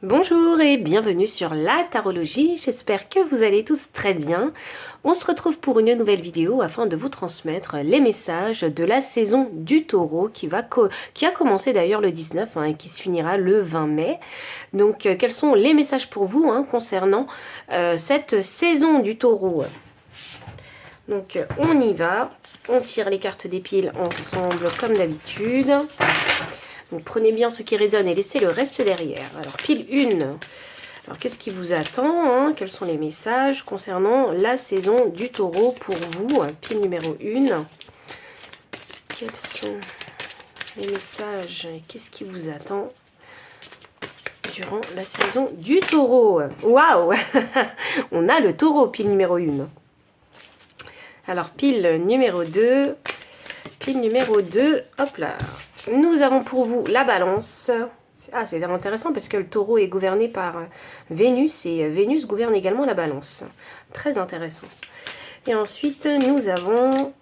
Bonjour et bienvenue sur la tarologie, j'espère que vous allez tous très bien. On se retrouve pour une nouvelle vidéo afin de vous transmettre les messages de la saison du taureau qui a commencé d'ailleurs le 19 et qui se finira le 20 mai. Donc quels sont les messages pour vous concernant cette saison du taureau? Donc on y va, on tire les cartes des piles ensemble comme d'habitude. Donc prenez bien ce qui résonne et laissez le reste derrière. Alors pile 1. Alors qu'est-ce qui vous attend Quels sont les messages concernant la saison du taureau pour vous? Pile numéro 1. Quels sont les messages? Qu'est-ce qui vous attend durant la saison du taureau? Waouh On a le taureau, pile numéro 1. Alors pile numéro 2. Pile numéro 2, hop là. Nous avons pour vous la balance. Ah, c'est intéressant parce que le taureau est gouverné par Vénus et Vénus gouverne également la balance. Très intéressant. Et ensuite, nous avons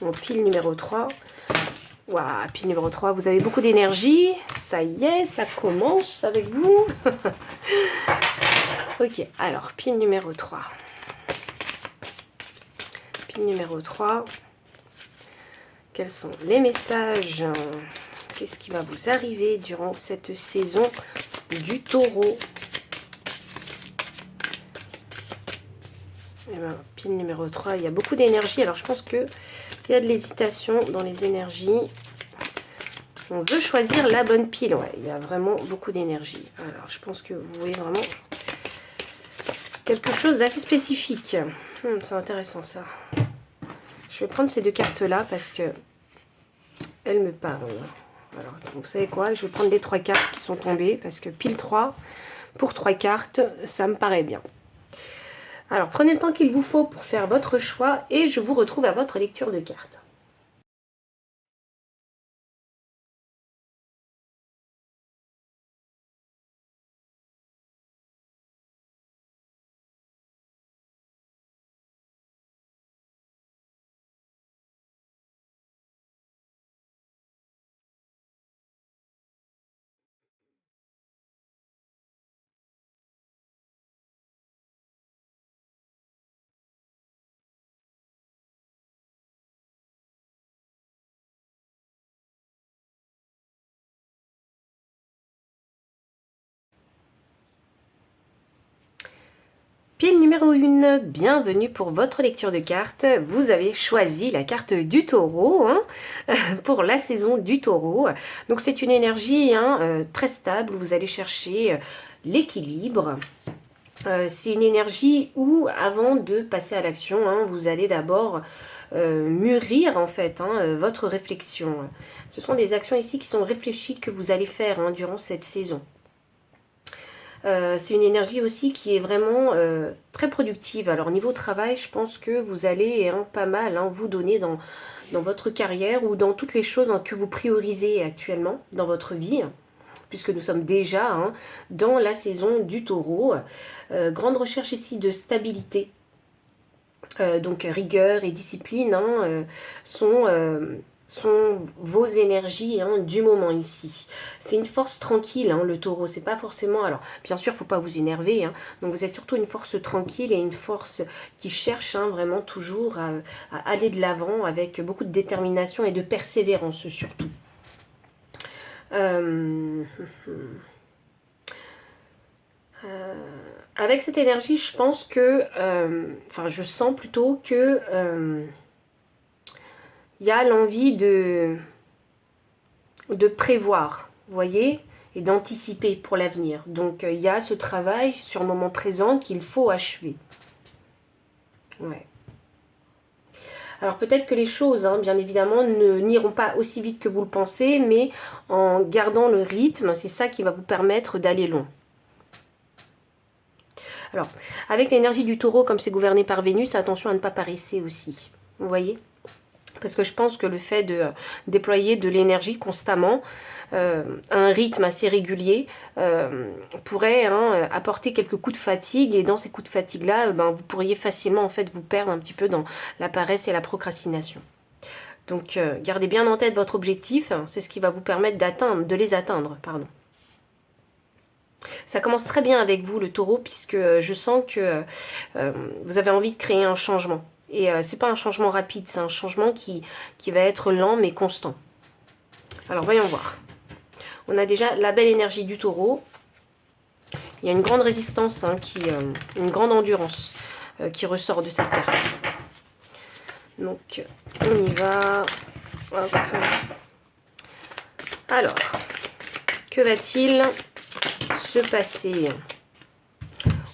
mon pile numéro 3. Waouh, pile numéro 3, vous avez beaucoup d'énergie. Ça y est, ça commence avec vous. Ok, alors, pile numéro 3. Pile numéro 3. Quels sont les messages? Qu'est-ce qui va vous arriver durant cette saison du taureau? Eh ben, pile numéro 3, il y a beaucoup d'énergie. Alors je pense qu'il y a de l'hésitation dans les énergies. On veut choisir la bonne pile. Ouais, il y a vraiment beaucoup d'énergie. Alors je pense que vous voyez vraiment quelque chose d'assez spécifique. C'est intéressant ça. Je vais prendre ces deux cartes-là parce que elles me parlent. Alors, vous savez quoi? Je vais prendre les 3 cartes qui sont tombées parce que pile 3 pour 3 cartes, ça me paraît bien. Alors, prenez le temps qu'il vous faut pour faire votre choix et je vous retrouve à votre lecture de cartes. Pile numéro 1, bienvenue pour votre lecture de cartes. Vous avez choisi la carte du taureau pour la saison du taureau. Donc c'est une énergie très stable, vous allez chercher l'équilibre. C'est une énergie où, avant de passer à l'action, vous allez d'abord mûrir en fait votre réflexion. Ce sont des actions ici qui sont réfléchies que vous allez faire durant cette saison. C'est une énergie aussi qui est vraiment très productive. Alors niveau travail, je pense que vous allez pas mal vous donner dans votre carrière ou dans toutes les choses que vous priorisez actuellement dans votre vie, puisque nous sommes déjà dans la saison du taureau. Grande recherche ici de stabilité. Donc rigueur et discipline sont vos énergies du moment ici. C'est une force tranquille, le taureau. C'est pas forcément... Alors, bien sûr, il ne faut pas vous énerver. Donc, vous êtes surtout une force tranquille et une force qui cherche vraiment toujours à aller de l'avant avec beaucoup de détermination et de persévérance surtout. Avec cette énergie, je pense que... Enfin, je sens plutôt que... il y a l'envie de prévoir, vous voyez, et d'anticiper pour l'avenir. Donc il y a ce travail sur le moment présent qu'il faut achever. Ouais. Alors peut-être que les choses, bien évidemment, n'iront pas aussi vite que vous le pensez, mais en gardant le rythme, c'est ça qui va vous permettre d'aller long. Alors, avec l'énergie du taureau, comme c'est gouverné par Vénus, attention à ne pas paresser aussi. Vous voyez ? Parce que je pense que le fait de déployer de l'énergie constamment, à un rythme assez régulier, pourrait apporter quelques coups de fatigue. Et dans ces coups de fatigue-là, vous pourriez facilement en fait vous perdre un petit peu dans la paresse et la procrastination. Donc gardez bien en tête votre objectif, c'est ce qui va vous permettre de les atteindre. Pardon. Ça commence très bien avec vous, le taureau, puisque je sens que vous avez envie de créer un changement. Et c'est pas un changement rapide, c'est un changement qui va être lent mais constant. Alors voyons voir. On a déjà la belle énergie du taureau. Il y a une grande résistance, hein, une grande endurance qui ressort de cette carte. Donc on y va. Hop. Alors, que va-t-il se passer?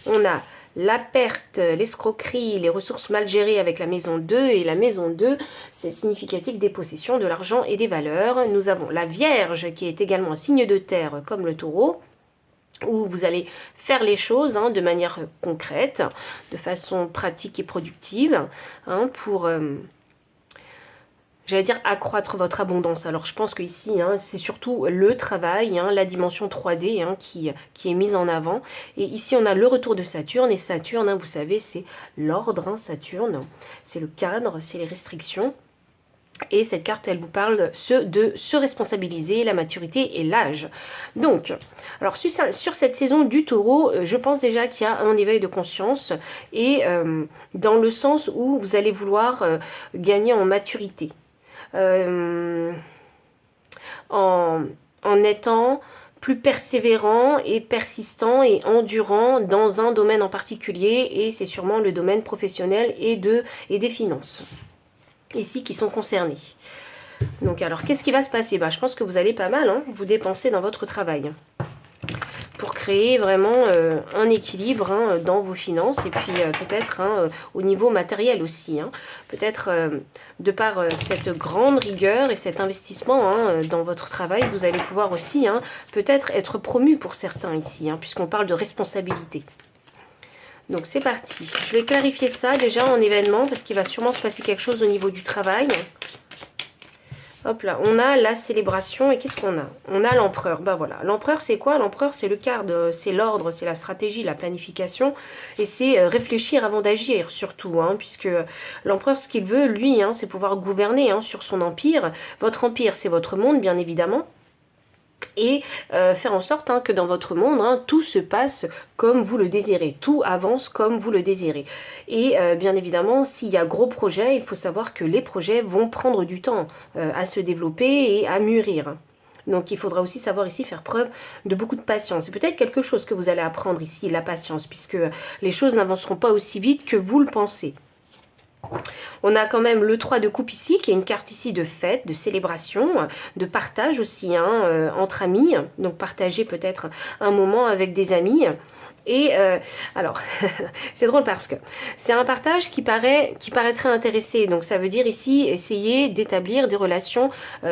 On a la perte, l'escroquerie, les ressources mal gérées avec la maison 2. Et la maison 2, c'est significatif des possessions, de l'argent et des valeurs. Nous avons la Vierge qui est également un signe de terre comme le taureau, où vous allez faire les choses hein, de manière concrète, de façon pratique et productive, hein, pour... j'allais dire accroître votre abondance. Alors je pense qu'ici, hein, c'est surtout le travail, hein, la dimension 3D hein, qui est mise en avant. Et ici, on a le retour de Saturne. Et Saturne, hein, vous savez, c'est l'ordre, hein, Saturne. C'est le cadre, c'est les restrictions. Et cette carte, elle vous parle de se responsabiliser, la maturité et l'âge. Donc, alors sur cette saison du taureau, je pense déjà qu'il y a un éveil de conscience. Et dans le sens où vous allez vouloir gagner en maturité. En étant plus persévérant et persistant et endurant dans un domaine en particulier, et c'est sûrement le domaine professionnel et des finances ici qui sont concernés. Donc alors qu'est-ce qui va se passer? Je pense que vous allez pas mal hein, vous dépenser dans votre travail pour créer vraiment un équilibre hein, dans vos finances et puis peut-être hein, au niveau matériel aussi. Hein. Peut-être de par cette grande rigueur et cet investissement hein, dans votre travail, vous allez pouvoir aussi hein, peut-être être promu pour certains ici, hein, puisqu'on parle de responsabilité. Donc c'est parti. Je vais clarifier ça déjà en événement parce qu'il va sûrement se passer quelque chose au niveau du travail. Hop là, on a la célébration et qu'est-ce qu'on a? On a l'empereur. Ben voilà, l'empereur c'est quoi? L'empereur c'est le cadre, c'est l'ordre, c'est la stratégie, la planification et c'est réfléchir avant d'agir surtout, hein, puisque l'empereur ce qu'il veut, lui, hein, c'est pouvoir gouverner hein, sur son empire. Votre empire c'est votre monde bien évidemment. Et faire en sorte hein, que dans votre monde, hein, tout se passe comme vous le désirez, tout avance comme vous le désirez. Et bien évidemment, s'il y a gros projets, il faut savoir que les projets vont prendre du temps à se développer et à mûrir. Donc il faudra aussi savoir ici faire preuve de beaucoup de patience. C'est peut-être quelque chose que vous allez apprendre ici, la patience, puisque les choses n'avanceront pas aussi vite que vous le pensez. On a quand même le 3 de coupe ici, qui est une carte ici de fête, de célébration, de partage aussi, hein, entre amis. Donc partager peut-être un moment avec des amis. Et alors, c'est drôle parce que c'est un partage qui paraîtrait intéressé. Donc ça veut dire ici essayer d'établir des relations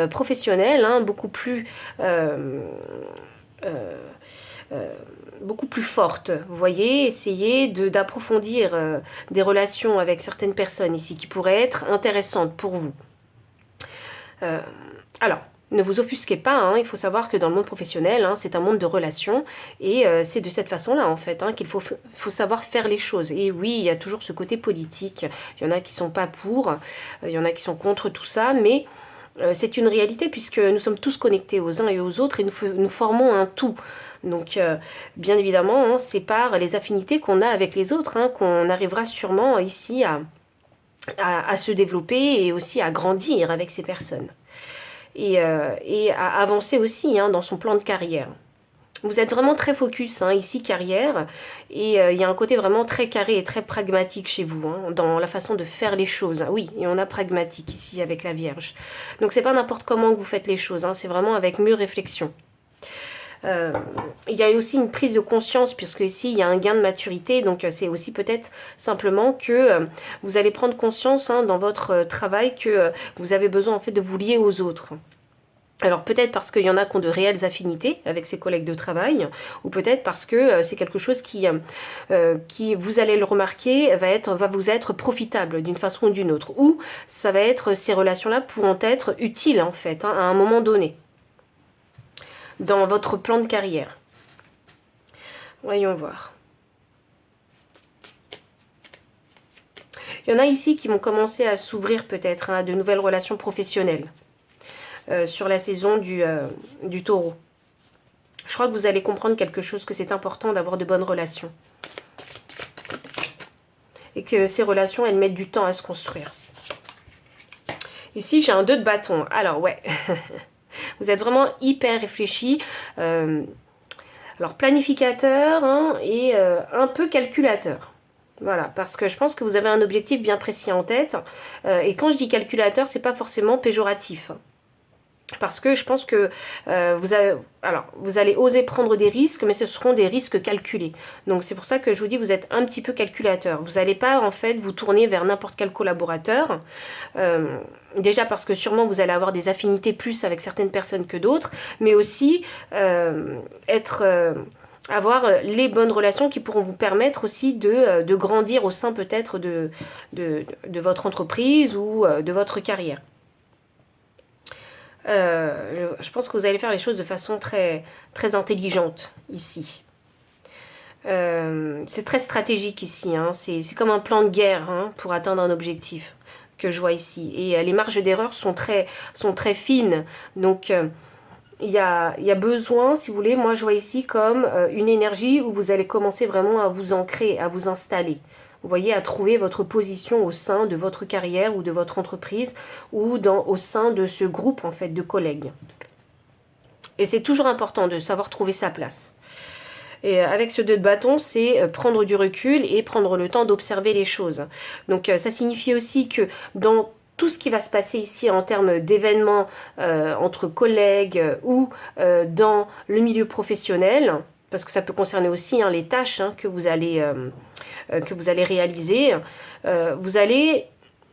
professionnelles, hein, beaucoup plus forte, vous voyez, essayer d'approfondir des relations avec certaines personnes ici qui pourraient être intéressantes pour vous. Alors, ne vous offusquez pas, hein, il faut savoir que dans le monde professionnel, hein, c'est un monde de relations et c'est de cette façon-là en fait hein, qu'il faut savoir faire les choses. Et oui, il y a toujours ce côté politique, il y en a qui sont pas pour, il y en a qui sont contre tout ça, mais c'est une réalité puisque nous sommes tous connectés aux uns et aux autres et nous formons un tout. Donc, bien évidemment, hein, c'est par les affinités qu'on a avec les autres hein, qu'on arrivera sûrement ici à se développer et aussi à grandir avec ces personnes. Et à avancer aussi hein, dans son plan de carrière. Vous êtes vraiment très focus hein, ici, carrière, et il y a un côté vraiment très carré et très pragmatique chez vous, hein, dans la façon de faire les choses. Oui, et on a pragmatique ici avec la Vierge. Donc c'est pas n'importe comment que vous faites les choses, hein, c'est vraiment avec mûre réflexion. Il y a aussi une prise de conscience puisque ici il y a un gain de maturité, donc c'est aussi peut-être simplement que vous allez prendre conscience hein, dans votre travail que vous avez besoin en fait de vous lier aux autres. Alors peut-être parce qu'il y en a qui ont de réelles affinités avec ses collègues de travail, ou peut-être parce que c'est quelque chose qui, vous allez le remarquer, va vous être profitable d'une façon ou d'une autre, ou ça va être, ces relations-là pourront être utiles en fait, hein, à un moment donné, dans votre plan de carrière. Voyons voir. Il y en a ici qui vont commencer à s'ouvrir peut-être hein, à de nouvelles relations professionnelles sur la saison du taureau. Je crois que vous allez comprendre quelque chose, que c'est important d'avoir de bonnes relations. Et que ces relations, elles mettent du temps à se construire. Ici, j'ai un 2 de bâton. Alors, ouais, vous êtes vraiment hyper réfléchi. Alors, planificateur hein, et un peu calculateur. Voilà, parce que je pense que vous avez un objectif bien précis en tête. Et quand je dis calculateur, c'est pas forcément péjoratif. Parce que je pense que vous allez oser prendre des risques, mais ce seront des risques calculés. Donc c'est pour ça que je vous dis, vous êtes un petit peu calculateur. Vous n'allez pas en fait vous tourner vers n'importe quel collaborateur. Déjà parce que sûrement vous allez avoir des affinités plus avec certaines personnes que d'autres, mais aussi avoir les bonnes relations qui pourront vous permettre aussi de grandir au sein peut-être de votre entreprise ou de votre carrière. Je pense que vous allez faire les choses de façon très, très intelligente ici. C'est très stratégique ici, hein. C'est comme un plan de guerre hein, pour atteindre un objectif que je vois ici. Et les marges d'erreur sont très fines. Donc il y a besoin, si vous voulez, moi je vois ici comme une énergie où vous allez commencer vraiment à vous ancrer, à vous installer. Vous voyez, à trouver votre position au sein de votre carrière ou de votre entreprise ou au sein de ce groupe en fait de collègues. Et c'est toujours important de savoir trouver sa place. Et avec ce 2 de bâton, c'est prendre du recul et prendre le temps d'observer les choses. Donc ça signifie aussi que dans tout ce qui va se passer ici en termes d'événements entre collègues ou dans le milieu professionnel, parce que ça peut concerner aussi hein, les tâches hein, que vous allez réaliser. Vous allez,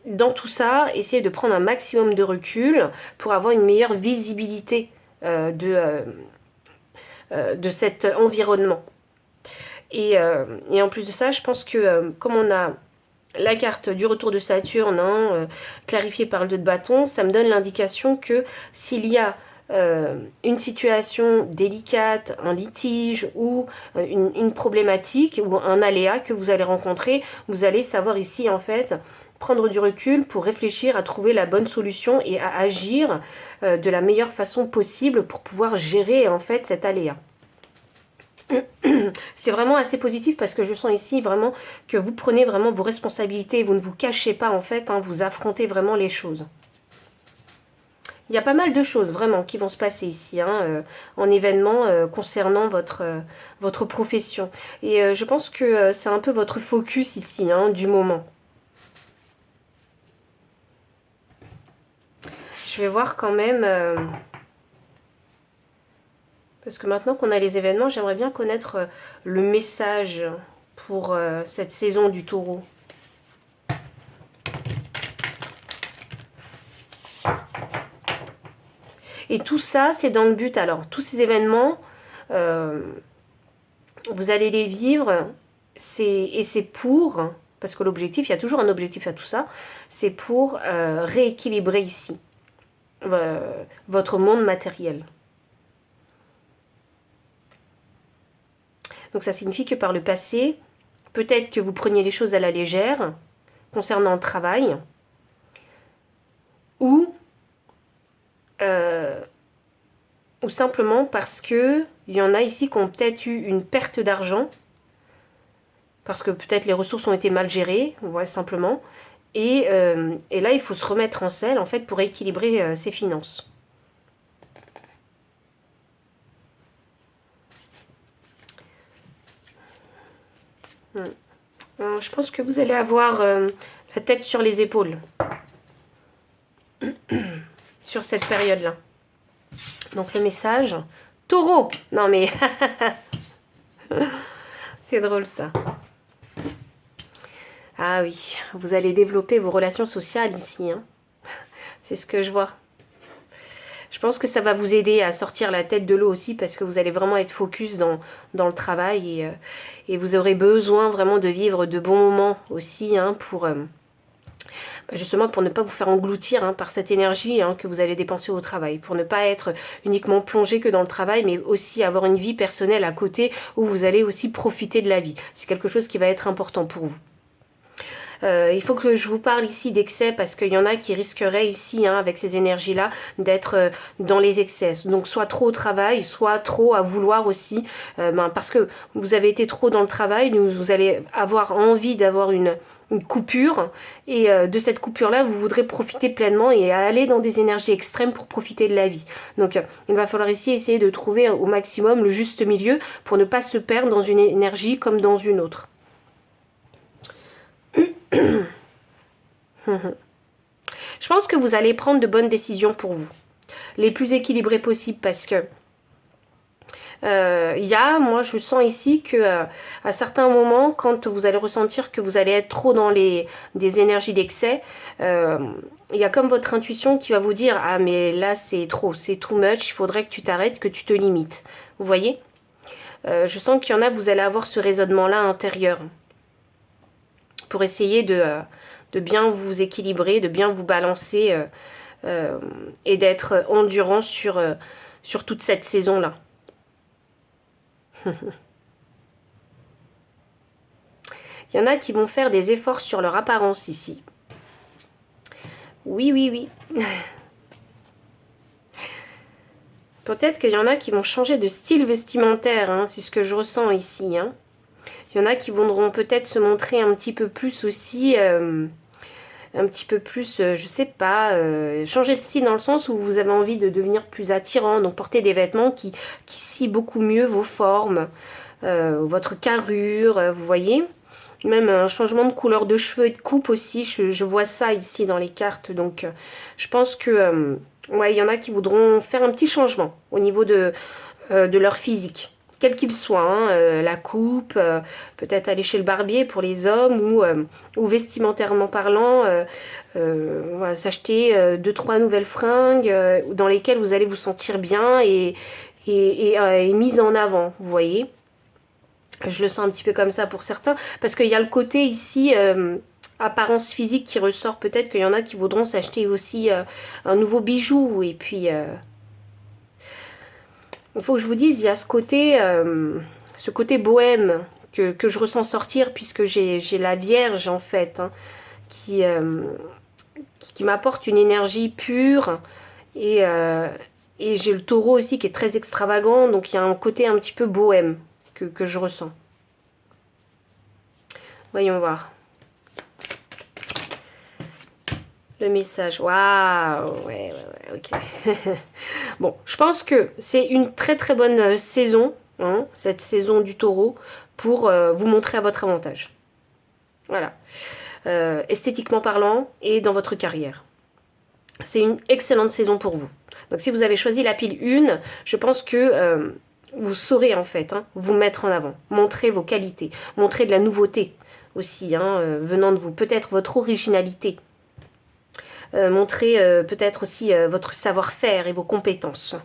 dans tout ça, essayer de prendre un maximum de recul pour avoir une meilleure visibilité de cet environnement. Et en plus de ça, je pense que comme on a la carte du retour de Saturne, hein, clarifiée par le 2 de bâton, ça me donne l'indication que s'il y a une situation délicate, un litige ou une problématique ou un aléa que vous allez rencontrer, vous allez savoir ici en fait prendre du recul pour réfléchir à trouver la bonne solution et à agir de la meilleure façon possible pour pouvoir gérer en fait cet aléa. C'est vraiment assez positif parce que je sens ici vraiment que vous prenez vraiment vos responsabilités, vous ne vous cachez pas en fait, hein, vous affrontez vraiment les choses. Il y a pas mal de choses vraiment qui vont se passer ici, hein, en événement concernant votre profession. Et je pense que c'est un peu votre focus ici, hein, du moment. Je vais voir quand même, parce que maintenant qu'on a les événements, j'aimerais bien connaître le message pour cette saison du Taureau. Et tout ça, c'est dans le but, alors, tous ces événements, vous allez les vivre, et c'est pour, parce que l'objectif, il y a toujours un objectif à tout ça, c'est pour rééquilibrer ici votre monde matériel. Donc ça signifie que par le passé, peut-être que vous preniez les choses à la légère, concernant le travail, ou simplement parce que il y en a ici qui ont peut-être eu une perte d'argent, parce que peut-être les ressources ont été mal gérées, voilà, simplement, et là il faut se remettre en selle en fait pour équilibrer ses finances. Alors, je pense que vous allez avoir la tête sur les épaules sur cette période-là. Donc le message, Taureau. Non mais c'est drôle ça. Ah oui, vous allez développer vos relations sociales ici, hein. C'est ce que je vois. Je pense que ça va vous aider à sortir la tête de l'eau aussi parce que vous allez vraiment être focus dans le travail et vous aurez besoin vraiment de vivre de bons moments aussi, hein, pour justement pour ne pas vous faire engloutir, hein, par cette énergie, hein, que vous allez dépenser au travail, pour ne pas être uniquement plongé que dans le travail, mais aussi avoir une vie personnelle à côté où vous allez aussi profiter de la vie. C'est quelque chose qui va être important pour vous. Il faut que je vous parle ici d'excès parce qu'il y en a qui risqueraient ici, hein, avec ces énergies-là, d'être dans les excès. Donc soit trop au travail, soit trop à vouloir aussi, parce que vous avez été trop dans le travail, donc vous allez avoir envie d'avoir une coupure, et de cette coupure-là, vous voudrez profiter pleinement et aller dans des énergies extrêmes pour profiter de la vie. Donc il va falloir ici essayer de trouver au maximum le juste milieu pour ne pas se perdre dans une énergie comme dans une autre. Je pense que vous allez prendre de bonnes décisions pour vous, les plus équilibrées possibles, parce que moi je sens ici que à certains moments, quand vous allez ressentir que vous allez être trop dans des énergies d'excès, il y a comme votre intuition qui va vous dire: ah mais là c'est trop, c'est too much, il faudrait que tu t'arrêtes, que tu te limites. Vous voyez, je sens qu'il y en a, vous allez avoir ce raisonnement là intérieur pour essayer de bien vous équilibrer, de bien vous balancer, et d'être endurant sur toute cette saison là. Il y en a qui vont faire des efforts sur leur apparence ici. Oui, oui, oui. Peut-être qu'il y en a qui vont changer de style vestimentaire, hein, c'est ce que je ressens ici. Hein. Il y en a qui voudront peut-être se montrer un petit peu plus aussi, un petit peu plus, je sais pas, changer de style dans le sens où vous avez envie de devenir plus attirant, donc porter des vêtements qui scient beaucoup mieux vos formes, votre carrure, vous voyez. Même un changement de couleur de cheveux et de coupe aussi, je vois ça ici dans les cartes. Donc je pense que ouais, il y en a qui voudront faire un petit changement au niveau de leur physique, quel qu'il soit, hein, la coupe, peut-être aller chez le barbier pour les hommes, ou vestimentairement parlant, voilà, s'acheter 2-3 nouvelles fringues dans lesquelles vous allez vous sentir bien et mise en avant, vous voyez. Je le sens un petit peu comme ça pour certains, parce qu'il y a le côté ici, apparence physique qui ressort. Peut-être qu'il y en a qui voudront s'acheter aussi un nouveau bijou, et puis il faut que je vous dise, il y a ce côté bohème que je ressens sortir, puisque j'ai la Vierge en fait, hein, qui m'apporte une énergie pure, et j'ai le Taureau aussi qui est très extravagant, donc il y a un côté un petit peu bohème que je ressens. Voyons voir. Le message. Waouh, ouais, ok. Bon, je pense que c'est une très très bonne saison, hein, cette saison du Taureau, pour vous montrer à votre avantage. Voilà. Esthétiquement parlant et dans votre carrière. C'est une excellente saison pour vous. Donc si vous avez choisi la pile 1, je pense que vous saurez en fait, hein, vous mettre en avant, montrer vos qualités, montrer de la nouveauté aussi, hein, venant de vous, peut-être votre originalité, montrer peut-être aussi votre savoir-faire et vos compétences.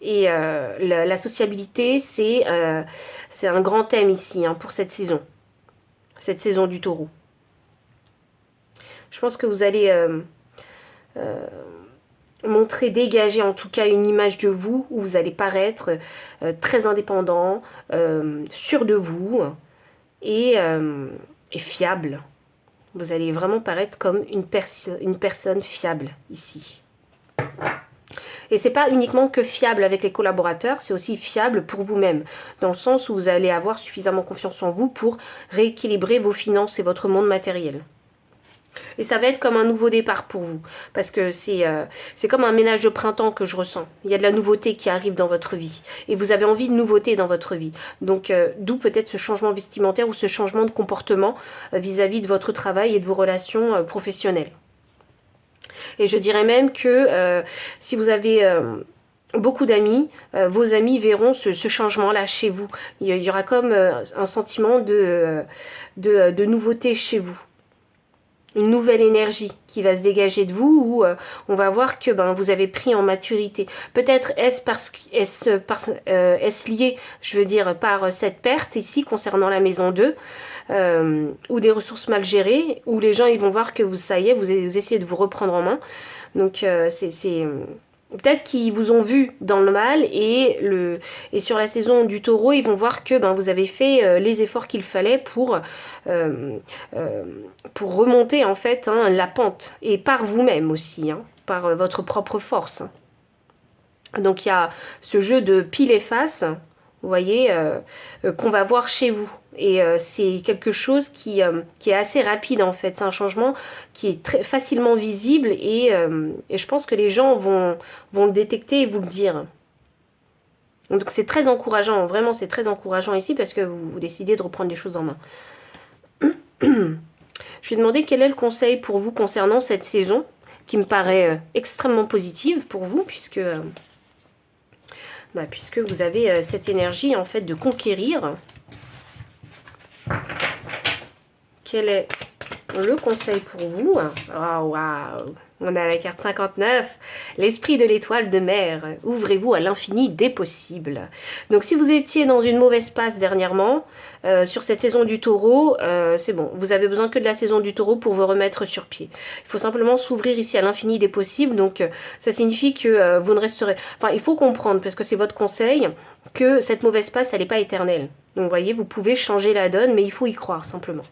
Et la sociabilité, c'est un grand thème ici, hein, pour cette saison du Taureau. Je pense que vous allez montrer, dégager en tout cas une image de vous où vous allez paraître très indépendant, sûr de vous et fiable. Vous allez vraiment paraître comme une personne fiable ici. Et c'est pas uniquement que fiable avec les collaborateurs, c'est aussi fiable pour vous-même, dans le sens où vous allez avoir suffisamment confiance en vous pour rééquilibrer vos finances et votre monde matériel. Et ça va être comme un nouveau départ pour vous, parce que c'est comme un ménage de printemps que je ressens. Il y a de la nouveauté qui arrive dans votre vie, et vous avez envie de nouveauté dans votre vie. Donc d'où peut-être ce changement vestimentaire ou ce changement de comportement vis-à-vis de votre travail et de vos relations professionnelles. Et je dirais même que si vous avez beaucoup d'amis, vos amis verront ce changement-là chez vous. Il y aura comme un sentiment de nouveauté chez vous. Une nouvelle énergie qui va se dégager de vous, où on va voir que vous avez pris en maturité. Peut-être est-ce lié, je veux dire, par cette perte ici concernant la maison 2, ou des ressources mal gérées, où les gens ils vont voir que ça y est, vous essayez de vous reprendre en main. Donc Peut-être qu'ils vous ont vu dans le mal et sur la saison du taureau, ils vont voir que vous avez fait les efforts qu'il fallait euh, euh, pour remonter en fait la pente. Et par vous-même aussi, par votre propre force. Donc il y a ce jeu de pile et face, vous voyez, qu'on va voir chez vous. Et c'est quelque chose qui est assez rapide en fait. C'est un changement qui est très facilement visible et je pense que les gens vont le détecter et vous le dire. Donc c'est très encourageant, vraiment c'est très encourageant ici parce que vous décidez de reprendre les choses en main. Je vais demander quel est le conseil pour vous concernant cette saison qui me paraît extrêmement positive pour vous puisque vous avez cette énergie en fait de conquérir. Quel est le conseil pour vous? Oh, waouh! On a la carte 59, l'esprit de l'étoile de mer. Ouvrez-vous à l'infini des possibles. Donc si vous étiez dans une mauvaise passe dernièrement, sur cette saison du taureau, c'est bon. Vous avez besoin que de la saison du taureau pour vous remettre sur pied. Il faut simplement s'ouvrir ici à l'infini des possibles. Donc ça signifie que vous ne resterez... Enfin, il faut comprendre, parce que c'est votre conseil, que cette mauvaise passe, elle n'est pas éternelle. Donc vous voyez, vous pouvez changer la donne, mais il faut y croire simplement.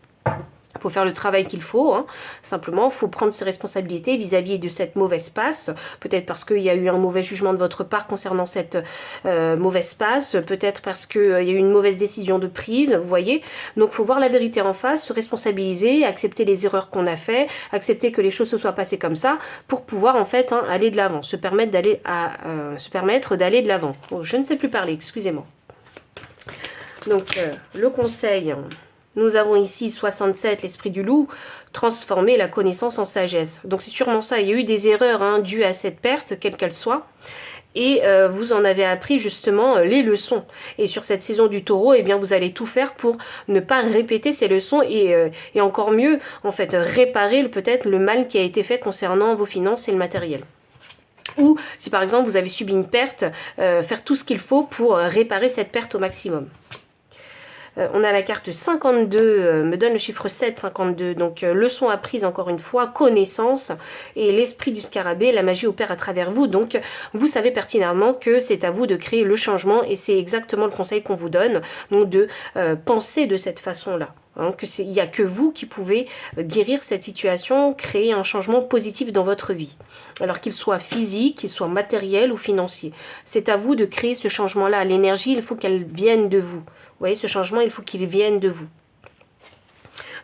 Il faut faire le travail qu'il faut, simplement, il faut prendre ses responsabilités vis-à-vis de cette mauvaise passe, peut-être parce qu'il y a eu un mauvais jugement de votre part concernant cette mauvaise passe, peut-être parce qu'il y a eu une mauvaise décision de prise, vous voyez. Donc il faut voir la vérité en face, se responsabiliser, accepter les erreurs qu'on a fait, accepter que les choses se soient passées comme ça, pour pouvoir en fait aller de l'avant, se permettre d'aller de l'avant. Oh, je ne sais plus parler, excusez-moi. Donc le conseil... Nous avons ici 67, l'esprit du loup, transformer la connaissance en sagesse. Donc c'est sûrement ça, il y a eu des erreurs dues à cette perte, quelle qu'elle soit. Et vous en avez appris justement les leçons. Et sur cette saison du taureau, eh bien, vous allez tout faire pour ne pas répéter ces leçons et encore mieux, en fait, réparer peut-être le mal qui a été fait concernant vos finances et le matériel. Ou si par exemple vous avez subi une perte, faire tout ce qu'il faut pour réparer cette perte au maximum. On a la carte 52, me donne le chiffre 7, 52. Donc, leçon apprise encore une fois, connaissance et l'esprit du scarabée, la magie opère à travers vous. Donc, vous savez pertinemment que c'est à vous de créer le changement et c'est exactement le conseil qu'on vous donne. Donc, de penser de cette façon-là. Il n'y a que vous qui pouvez guérir cette situation, créer un changement positif dans votre vie. Alors qu'il soit physique, qu'il soit matériel ou financier. C'est à vous de créer ce changement-là. L'énergie, il faut qu'elle vienne de vous. Vous voyez, ce changement, il faut qu'il vienne de vous.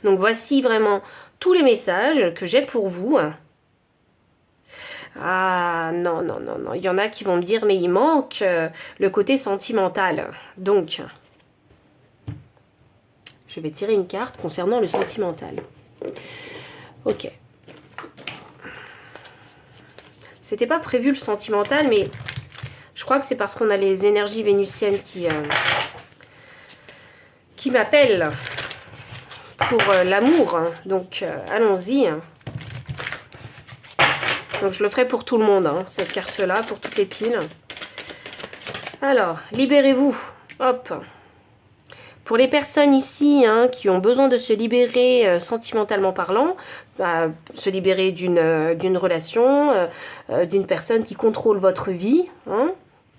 Donc voici vraiment tous les messages que j'ai pour vous. Ah non, non, non, non. Il y en a qui vont me dire, mais il manque le côté sentimental. Donc, je vais tirer une carte concernant le sentimental. Ok. C'était pas prévu le sentimental, mais je crois que c'est parce qu'on a les énergies vénusiennes qui m'appellent pour l'amour. Donc, allons-y. Donc, je le ferai pour tout le monde, cette carte-là, pour toutes les piles. Alors, libérez-vous. Hop. Pour les personnes ici qui ont besoin de se libérer sentimentalement parlant, se libérer d'une relation, d'une personne qui contrôle votre vie,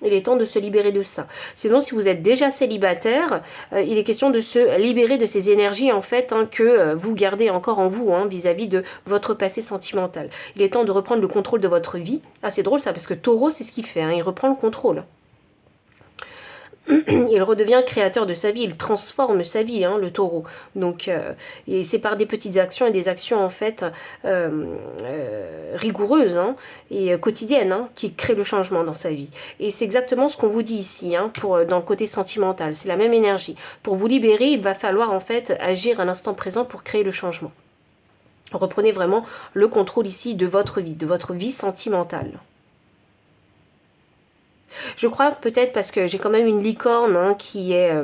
il est temps de se libérer de ça. Sinon, si vous êtes déjà célibataire, il est question de se libérer de ces énergies en fait que vous gardez encore en vous vis-à-vis de votre passé sentimental. Il est temps de reprendre le contrôle de votre vie. Ah, c'est drôle ça, parce que Taureau, c'est ce qu'il fait, il reprend le contrôle. Il redevient créateur de sa vie, il transforme sa vie, le taureau. Donc, et c'est par des petites actions et des actions en fait rigoureuses et quotidiennes qui créent le changement dans sa vie. Et c'est exactement ce qu'on vous dit ici, dans le côté sentimental. C'est la même énergie. Pour vous libérer, il va falloir en fait agir à l'instant présent pour créer le changement. Reprenez vraiment le contrôle ici de votre vie sentimentale. Je crois peut-être parce que j'ai quand même une licorne qui est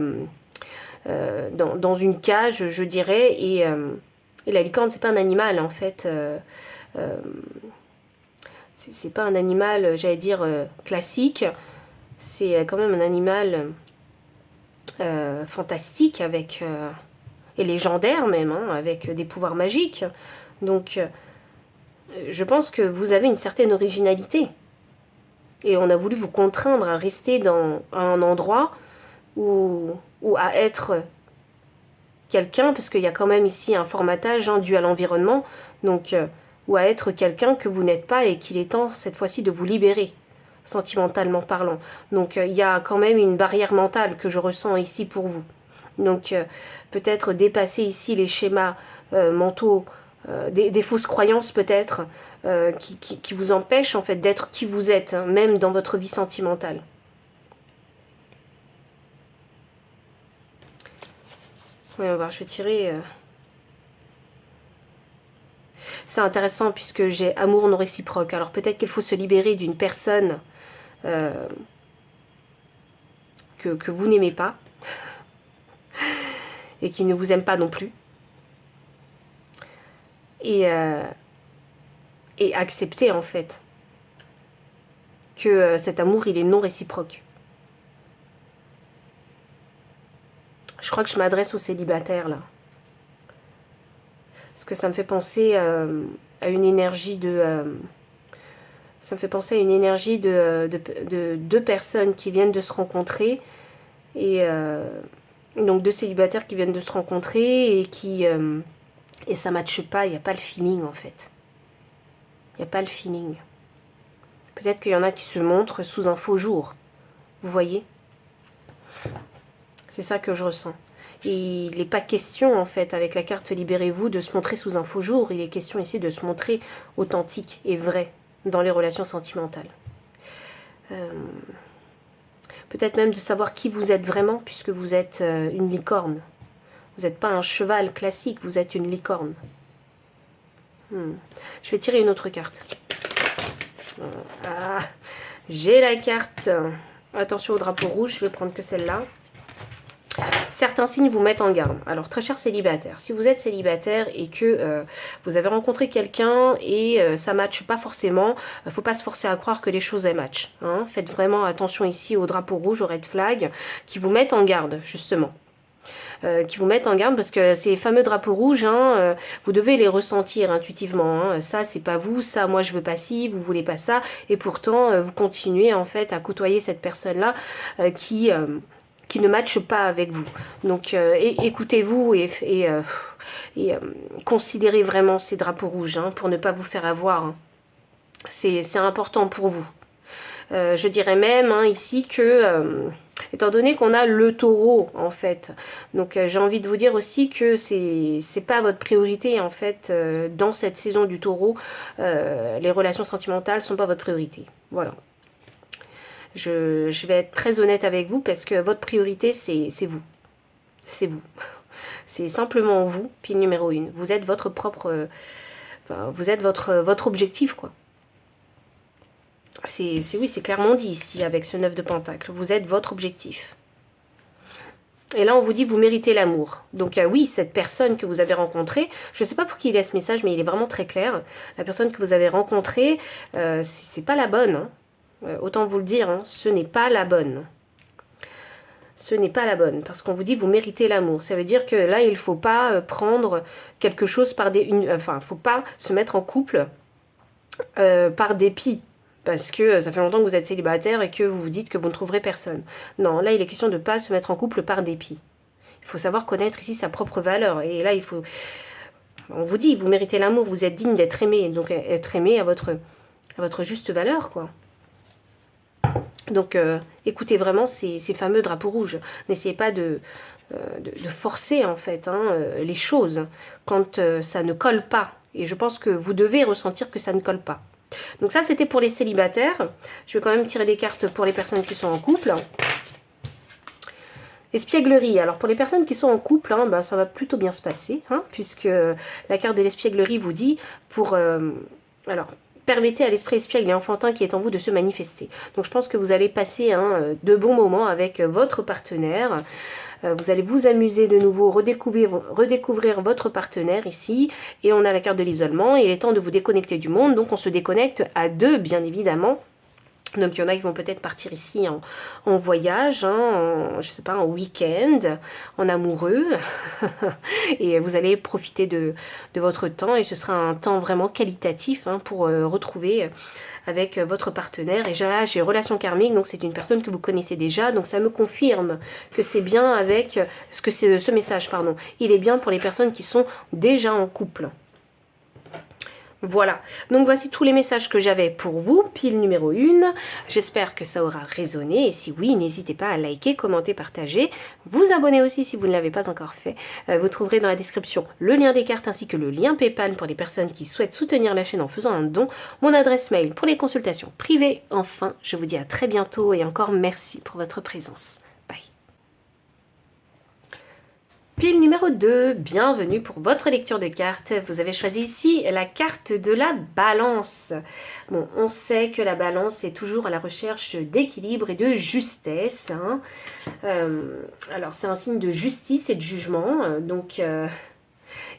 dans une cage, je dirais, et la licorne, c'est pas un animal en fait. C'est pas un animal, j'allais dire, classique. C'est quand même un animal fantastique avec et légendaire même, avec des pouvoirs magiques. Donc, je pense que vous avez une certaine originalité. Et on a voulu vous contraindre à rester dans un endroit ou à être quelqu'un, parce qu'il y a quand même ici un formatage hein, dû à l'environnement, donc ou à être quelqu'un que vous n'êtes pas et qu'il est temps cette fois-ci de vous libérer, sentimentalement parlant. Donc il y a quand même une barrière mentale que je ressens ici pour vous. Donc peut-être dépasser ici les schémas mentaux, des fausses croyances peut-être, qui vous empêchent en fait d'être qui vous êtes, hein, même dans votre vie sentimentale. Oui, on va voir, je vais tirer... C'est intéressant puisque j'ai amour non réciproque. Alors peut-être qu'il faut se libérer d'une personne que vous n'aimez pas et qui ne vous aime pas non plus. Et accepter en fait que cet amour il est non réciproque. Je crois que je m'adresse aux célibataires là. Parce que ça me fait penser à une énergie de... ça me fait penser à une énergie de deux personnes qui viennent de se rencontrer. Et donc deux célibataires qui viennent de se rencontrer et qui... et ça ne matche pas, il n'y a pas le feeling en fait. Il n'y a pas le feeling. Peut-être qu'il y en a qui se montrent sous un faux jour. Vous voyez? C'est ça que je ressens. Et il n'est pas question, en fait, avec la carte Libérez-vous, de se montrer sous un faux jour. Il est question ici de se montrer authentique et vrai dans les relations sentimentales. Peut-être même de savoir qui vous êtes vraiment, puisque vous êtes une licorne. Vous n'êtes pas un cheval classique, vous êtes une licorne. Je vais tirer une autre carte. Ah, j'ai la carte. Attention au drapeau rouge, je vais prendre que celle-là. Certains signes vous mettent en garde. Alors, très cher célibataire, si vous êtes célibataire et que vous avez rencontré quelqu'un et ça ne matche pas forcément, il ne faut pas se forcer à croire que les choses elles matchent. Hein. Faites vraiment attention ici au drapeau rouge, au red flag, qui vous mettent en garde, justement. Qui vous mettent en garde parce que ces fameux drapeaux rouges, hein, vous devez les ressentir intuitivement. Hein. Ça, c'est pas vous, ça, moi je veux pas ci, vous voulez pas ça. Et pourtant, vous continuez en fait à côtoyer cette personne-là qui ne matche pas avec vous. Donc écoutez-vous et considérez vraiment ces drapeaux rouges hein, pour ne pas vous faire avoir. Hein. C'est important pour vous. Je dirais même hein, ici que, étant donné qu'on a le taureau en fait, donc j'ai envie de vous dire aussi que c'est pas votre priorité en fait dans cette saison du taureau, les relations sentimentales sont pas votre priorité. Voilà. Je vais être très honnête avec vous parce que votre priorité, c'est vous. C'est vous. C'est simplement vous, pile numéro 1. Vous êtes votre propre... vous êtes votre objectif, quoi. Oui, c'est clairement dit ici avec ce 9 de Pentacle. Vous êtes votre objectif. Et là, on vous dit, vous méritez l'amour. Donc oui, cette personne que vous avez rencontrée, je ne sais pas pour qui il est ce message, mais il est vraiment très clair. La personne que vous avez rencontrée, c'est pas la bonne, hein. Autant vous le dire, hein, ce n'est pas la bonne. Ce n'est pas la bonne, parce qu'on vous dit vous méritez l'amour. Ça veut dire que là, il ne faut pas prendre quelque chose par des... enfin, il ne faut pas se mettre en couple par dépit. Parce que ça fait longtemps que vous êtes célibataire et que vous vous dites que vous ne trouverez personne. Non, là, il est question de ne pas se mettre en couple par dépit. Il faut savoir connaître ici sa propre valeur. Et là, il faut... On vous dit, vous méritez l'amour, vous êtes digne d'être aimé. Donc, être aimé à votre juste valeur, quoi. Donc, écoutez vraiment ces fameux drapeaux rouges. N'essayez pas de forcer, en fait, hein, les choses quand ça ne colle pas. Et je pense que vous devez ressentir que ça ne colle pas. Donc ça, c'était pour les célibataires. Je vais quand même tirer des cartes pour les personnes qui sont en couple. Espièglerie. Alors, pour les personnes qui sont en couple, hein, ben, ça va plutôt bien se passer, hein, puisque la carte de l'espièglerie vous dit pour... alors, permettez à l'esprit espiègle et enfantin qui est en vous de se manifester. Donc, je pense que vous allez passer hein, de bons moments avec votre partenaire. Vous allez vous amuser de nouveau, redécouvrir votre partenaire ici. Et on a la carte de l'isolement. Il est temps de vous déconnecter du monde. Donc, on se déconnecte à deux, bien évidemment. Donc il y en a qui vont peut-être partir ici en voyage, hein, je sais pas, en week-end, en amoureux. Et vous allez profiter de votre temps et ce sera un temps vraiment qualitatif hein, pour retrouver avec votre partenaire. Et là j'ai relation karmique, donc c'est une personne que vous connaissez déjà, donc ça me confirme que c'est bien avec ce message, pardon. Il est bien pour les personnes qui sont déjà en couple. Voilà, donc voici tous les messages que j'avais pour vous, pile numéro 1. J'espère que ça aura résonné et si oui, n'hésitez pas à liker, commenter, partager. Vous abonner aussi si vous ne l'avez pas encore fait. Vous trouverez dans la description le lien des cartes ainsi que le lien PayPal pour les personnes qui souhaitent soutenir la chaîne en faisant un don. Mon adresse mail pour les consultations privées. Enfin, je vous dis à très bientôt et encore merci pour votre présence. Bye. Pile numéro 2, bienvenue pour votre lecture de cartes. Vous avez choisi ici la carte de la balance. Bon, on sait que la balance est toujours à la recherche d'équilibre et de justesse. Hein. Alors, c'est un signe de justice et de jugement. Donc, il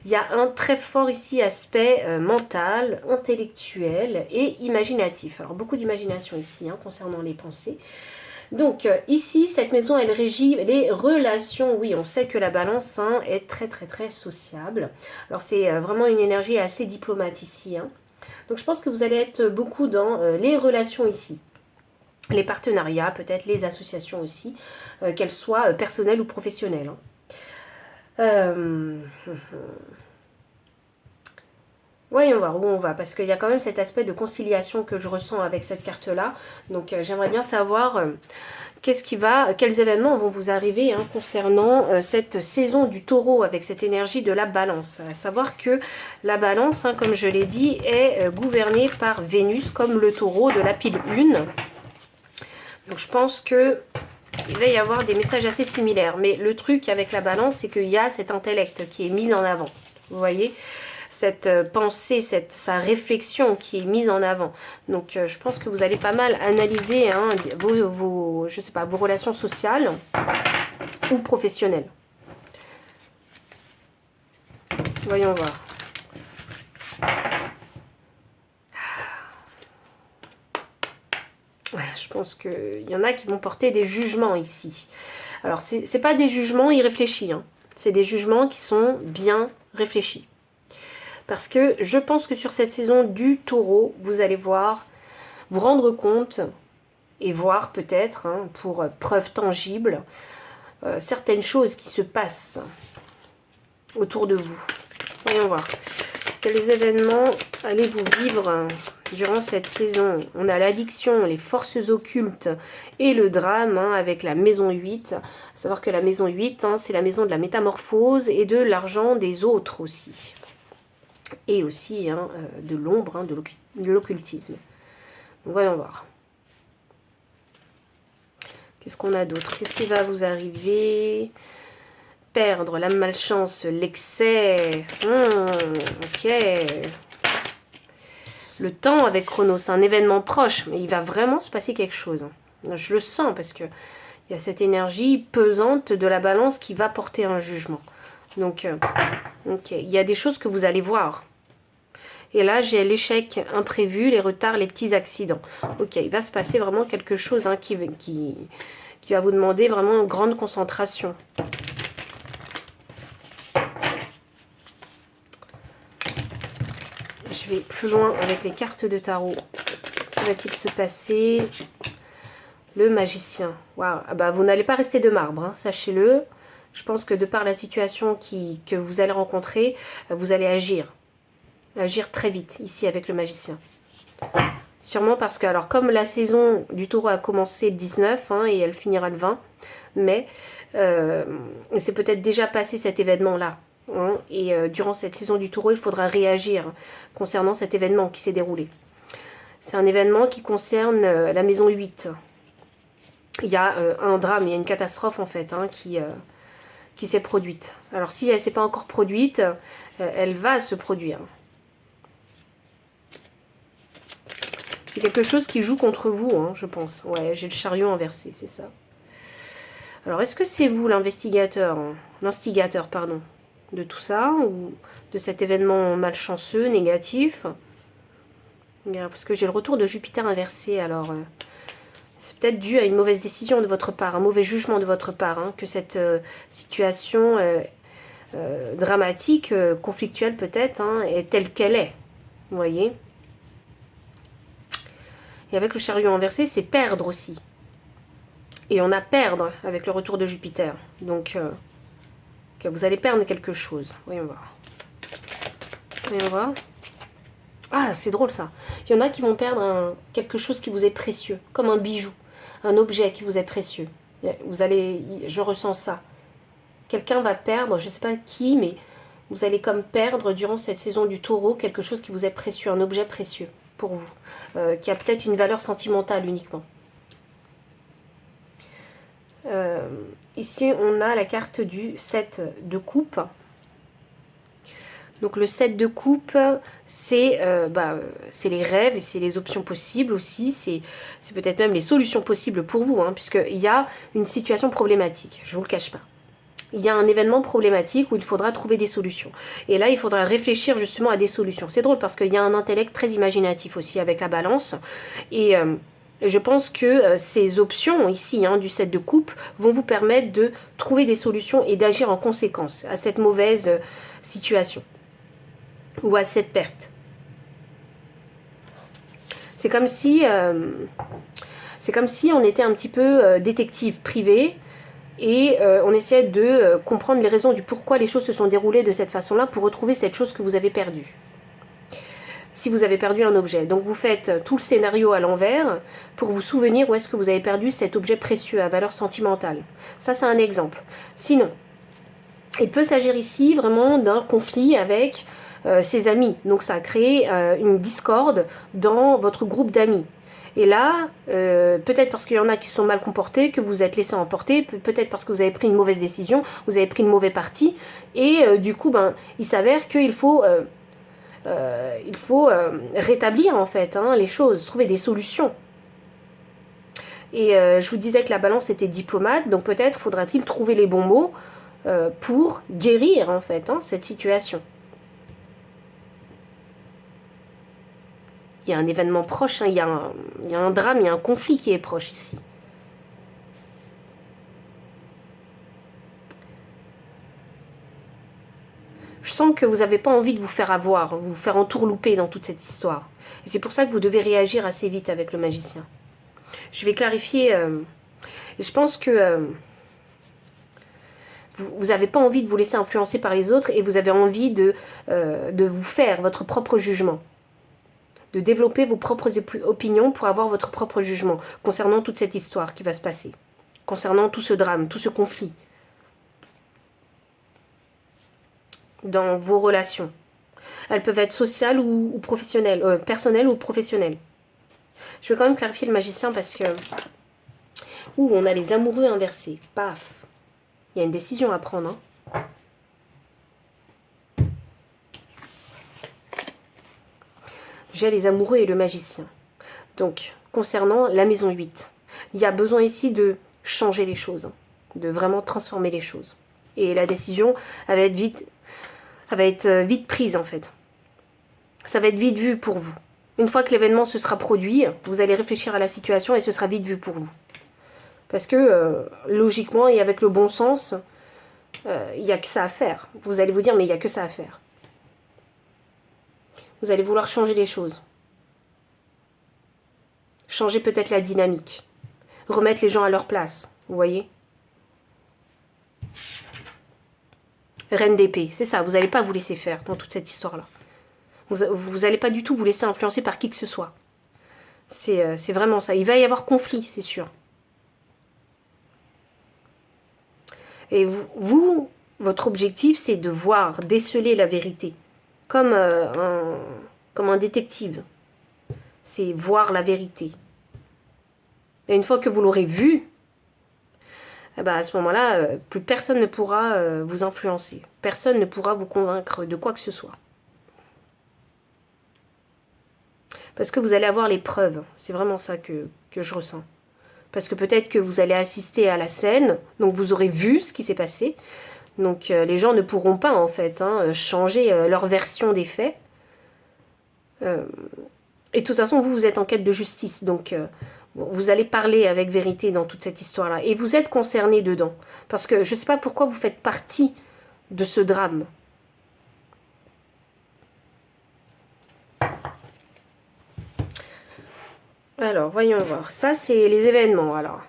y a un très fort ici aspect mental, intellectuel et imaginatif. Alors, beaucoup d'imagination ici hein, concernant les pensées. Donc ici, cette maison, elle régit les relations. Oui, on sait que la balance hein, est très très très sociable. Alors c'est vraiment une énergie assez diplomate ici. Hein. Donc je pense que vous allez être beaucoup dans les relations ici. Les partenariats, peut-être les associations aussi, qu'elles soient personnelles ou professionnelles. Hein. Voyons voir où on va, parce qu'il y a quand même cet aspect de conciliation que je ressens avec cette carte-là. Donc j'aimerais bien savoir quels événements vont vous arriver hein, concernant cette saison du taureau avec cette énergie de la balance. À savoir que la balance, hein, comme je l'ai dit, est gouvernée par Vénus comme le taureau de la pile 1. Donc je pense que il va y avoir des messages assez similaires. Mais le truc avec la balance, c'est qu'il y a cet intellect qui est mis en avant. Vous voyez ? Cette pensée, sa réflexion qui est mise en avant. Donc je pense que vous allez pas mal analyser hein, je sais pas, vos relations sociales ou professionnelles. Voyons voir. Je pense qu'il y en a qui vont porter des jugements ici. Alors c'est pas des jugements irréfléchis, hein. C'est des jugements qui sont bien réfléchis. Parce que je pense que sur cette saison du taureau, vous allez voir, vous rendre compte et voir peut-être, hein, pour preuve tangible, certaines choses qui se passent autour de vous. Voyons voir. Quels événements allez-vous vivre durant cette saison? On a l'addiction, les forces occultes et le drame hein, avec la maison 8. À savoir que la maison 8, hein, c'est la maison de la métamorphose et de l'argent des autres aussi. Et aussi hein, de l'ombre, hein, de l'occultisme. Voyons voir. Qu'est-ce qu'on a d'autre? Qu'est-ce qui va vous arriver? Perdre, la malchance, l'excès. Ok. Le temps avec Chronos, c'est un événement proche, mais il va vraiment se passer quelque chose. Je le sens parce que il y a cette énergie pesante de la balance qui va porter un jugement. Donc, ok, il y a des choses que vous allez voir. Et là, j'ai l'échec imprévu, les retards, les petits accidents. Ok, il va se passer vraiment quelque chose hein, qui va vous demander vraiment une grande concentration. Je vais plus loin avec les cartes de tarot. Que va-t-il se passer? Le magicien. Waouh, ah bah, vous n'allez pas rester de marbre, hein, sachez-le. Je pense que de par la situation que vous allez rencontrer, vous allez agir. Agir très vite, ici, avec le magicien. Sûrement parce que, alors, comme la saison du taureau a commencé le 19, hein, et elle finira le 20 mai, c'est peut-être déjà passé cet événement-là. Hein, et durant cette saison du taureau, il faudra réagir concernant cet événement qui s'est déroulé. C'est un événement qui concerne la maison 8. Il y a un drame, il y a une catastrophe, en fait, hein, qui s'est produite. Alors, si elle ne s'est pas encore produite, elle va se produire. C'est quelque chose qui joue contre vous, hein, je pense. Ouais, j'ai le chariot inversé, c'est ça. Alors, est-ce que c'est vous l'investigateur, hein, l'instigateur, pardon, de tout ça, ou de cet événement malchanceux, négatif? Parce que j'ai le retour de Jupiter inversé, alors C'est peut-être dû à une mauvaise décision de votre part, un mauvais jugement de votre part, hein, que cette situation dramatique, conflictuelle peut-être, hein, est telle qu'elle est. Vous voyez? Et avec le chariot inversé, c'est perdre aussi. Et on a perdre avec le retour de Jupiter. Donc, vous allez perdre quelque chose. Voyons voir. Voyons voir. Ah, c'est drôle ça. Il y en a qui vont perdre quelque chose qui vous est précieux, comme un bijou, un objet qui vous est précieux. Vous allez, je ressens ça. Quelqu'un va perdre, je ne sais pas qui, mais vous allez comme perdre durant cette saison du Taureau quelque chose qui vous est précieux, un objet précieux pour vous, qui a peut-être une valeur sentimentale uniquement. Ici, on a la carte du 7 de coupe. Donc le 7 de coupe, c'est les rêves et c'est les options possibles aussi. C'est peut-être même les solutions possibles pour vous, hein, puisqu'il y a une situation problématique, je ne vous le cache pas. Il y a un événement problématique où il faudra trouver des solutions. Et là, il faudra réfléchir justement à des solutions. C'est drôle parce qu'il y a un intellect très imaginatif aussi avec la balance. Et je pense que ces options ici, hein, du 7 de coupe, vont vous permettre de trouver des solutions et d'agir en conséquence à cette mauvaise situation. Ou à cette perte. C'est comme si on était un petit peu détective privé et on essayait de comprendre les raisons du pourquoi les choses se sont déroulées de cette façon-là pour retrouver cette chose que vous avez perdue. Si vous avez perdu un objet. Donc vous faites tout le scénario à l'envers pour vous souvenir où est-ce que vous avez perdu cet objet précieux à valeur sentimentale. Ça, c'est un exemple. Sinon, il peut s'agir ici vraiment d'un conflit avec ses amis. Donc ça a créé une discorde dans votre groupe d'amis. Et là, peut-être parce qu'il y en a qui se sont mal comportés, que vous êtes laissé emporter, peut-être parce que vous avez pris une mauvaise décision, vous avez pris une mauvaise partie, et du coup, il s'avère qu'il faut, rétablir en fait, hein, les choses, trouver des solutions. Et je vous disais que la balance était diplomate, donc peut-être faudra-t-il trouver les bons mots pour guérir en fait, hein, cette situation. Il y a un événement proche, hein, il y a un drame, il y a un conflit qui est proche ici. Je sens que vous n'avez pas envie de vous faire avoir, vous faire entourlouper dans toute cette histoire. Et c'est pour ça que vous devez réagir assez vite avec le magicien. Je vais clarifier. Et je pense que vous n'avez pas envie de vous laisser influencer par les autres et vous avez envie de vous faire votre propre jugement. De développer vos propres opinions pour avoir votre propre jugement concernant toute cette histoire qui va se passer, concernant tout ce drame, tout ce conflit, dans vos relations. Elles peuvent être sociales ou professionnelles, personnelles ou professionnelles. Je vais quand même clarifier le magicien parce que... Ouh, on a les amoureux inversés. Paf. Il y a une décision à prendre, hein. J'ai les amoureux et le magicien. Donc, concernant la maison 8, il y a besoin ici de changer les choses, de vraiment transformer les choses. Et la décision, elle va être vite prise en fait. Ça va être vite vu pour vous. Une fois que l'événement se sera produit, vous allez réfléchir à la situation et ce sera vite vu pour vous. Parce que, logiquement et avec le bon sens, il n'y a que ça à faire. Vous allez vous dire, mais il n'y a que ça à faire. Vous allez vouloir changer les choses. Changer peut-être la dynamique. Remettre les gens à leur place. Vous voyez? Reine d'épée. C'est ça. Vous n'allez pas vous laisser faire dans toute cette histoire-là. Vous n'allez pas du tout vous laisser influencer par qui que ce soit. C'est vraiment ça. Il va y avoir conflit, c'est sûr. Et vous, votre objectif, c'est de voir, déceler la vérité. Comme un détective. C'est voir la vérité. Et une fois que vous l'aurez vu, eh ben à ce moment-là, plus personne ne pourra vous influencer. Personne ne pourra vous convaincre de quoi que ce soit. Parce que vous allez avoir les preuves. C'est vraiment ça que je ressens. Parce que peut-être que vous allez assister à la scène, donc vous aurez vu ce qui s'est passé. Donc les gens ne pourront pas en fait changer leur version des faits. Et de toute façon, vous êtes en quête de justice. Donc Vous allez parler avec vérité dans toute cette histoire-là. Et vous êtes concerné dedans. Parce que je ne sais pas pourquoi vous faites partie de ce drame. Alors, voyons voir. Ça, c'est les événements, alors.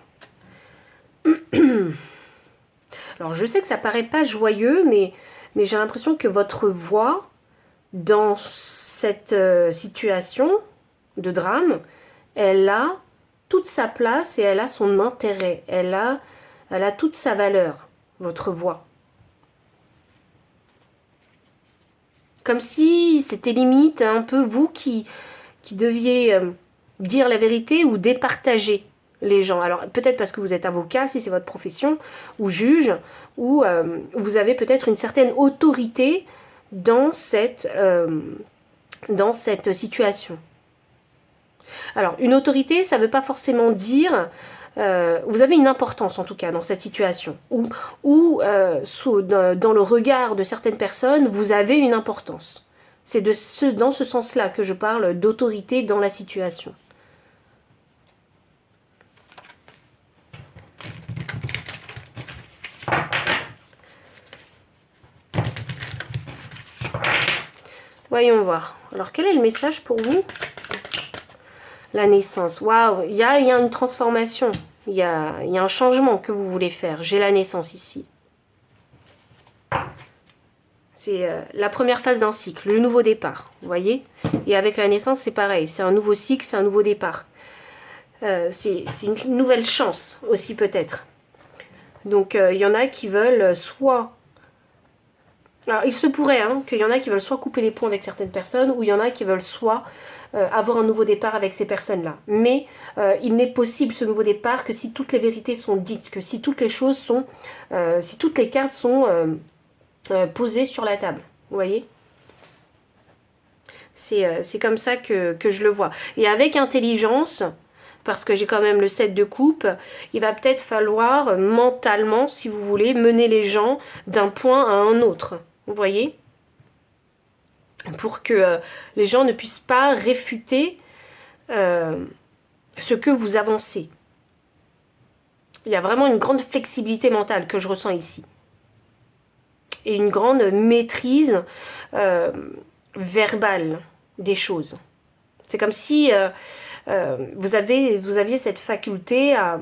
Alors, je sais que ça paraît pas joyeux, mais j'ai l'impression que votre voix, dans cette situation de drame, elle a toute sa place et elle a son intérêt. Elle a toute sa valeur, votre voix. Comme si c'était limite un peu vous qui deviez dire la vérité ou départager les gens. Alors peut-être parce que vous êtes avocat, si c'est votre profession, ou juge, ou vous avez peut-être une certaine autorité dans cette situation. Alors une autorité, ça ne veut pas forcément dire... vous avez une importance en tout cas dans cette situation, ou dans le regard de certaines personnes, vous avez une importance. C'est dans ce sens-là que je parle d'autorité dans la situation. Voyons voir. Alors, quel est le message pour vous? La naissance. Waouh, il y a une transformation. Il y a un changement que vous voulez faire. J'ai la naissance ici. C'est la première phase d'un cycle, le nouveau départ. Vous voyez? Et avec la naissance, c'est pareil. C'est un nouveau cycle, c'est un nouveau départ. C'est une nouvelle chance aussi peut-être. Donc, il y en a qui veulent soit... Alors, il se pourrait qu'il y en a qui veulent soit couper les ponts avec certaines personnes, ou il y en a qui veulent soit avoir un nouveau départ avec ces personnes-là. Mais il n'est possible ce nouveau départ que si toutes les vérités sont dites, que si toutes les choses sont... si toutes les cartes sont posées sur la table. Vous voyez? C'est comme ça que je le vois. Et avec intelligence, parce que j'ai quand même le 7 de coupe, il va peut-être falloir mentalement, si vous voulez, mener les gens d'un point à un autre. Vous voyez? Pour que les gens ne puissent pas réfuter ce que vous avancez. Il y a vraiment une grande flexibilité mentale que je ressens ici. Et une grande maîtrise verbale des choses. C'est comme si vous aviez cette faculté à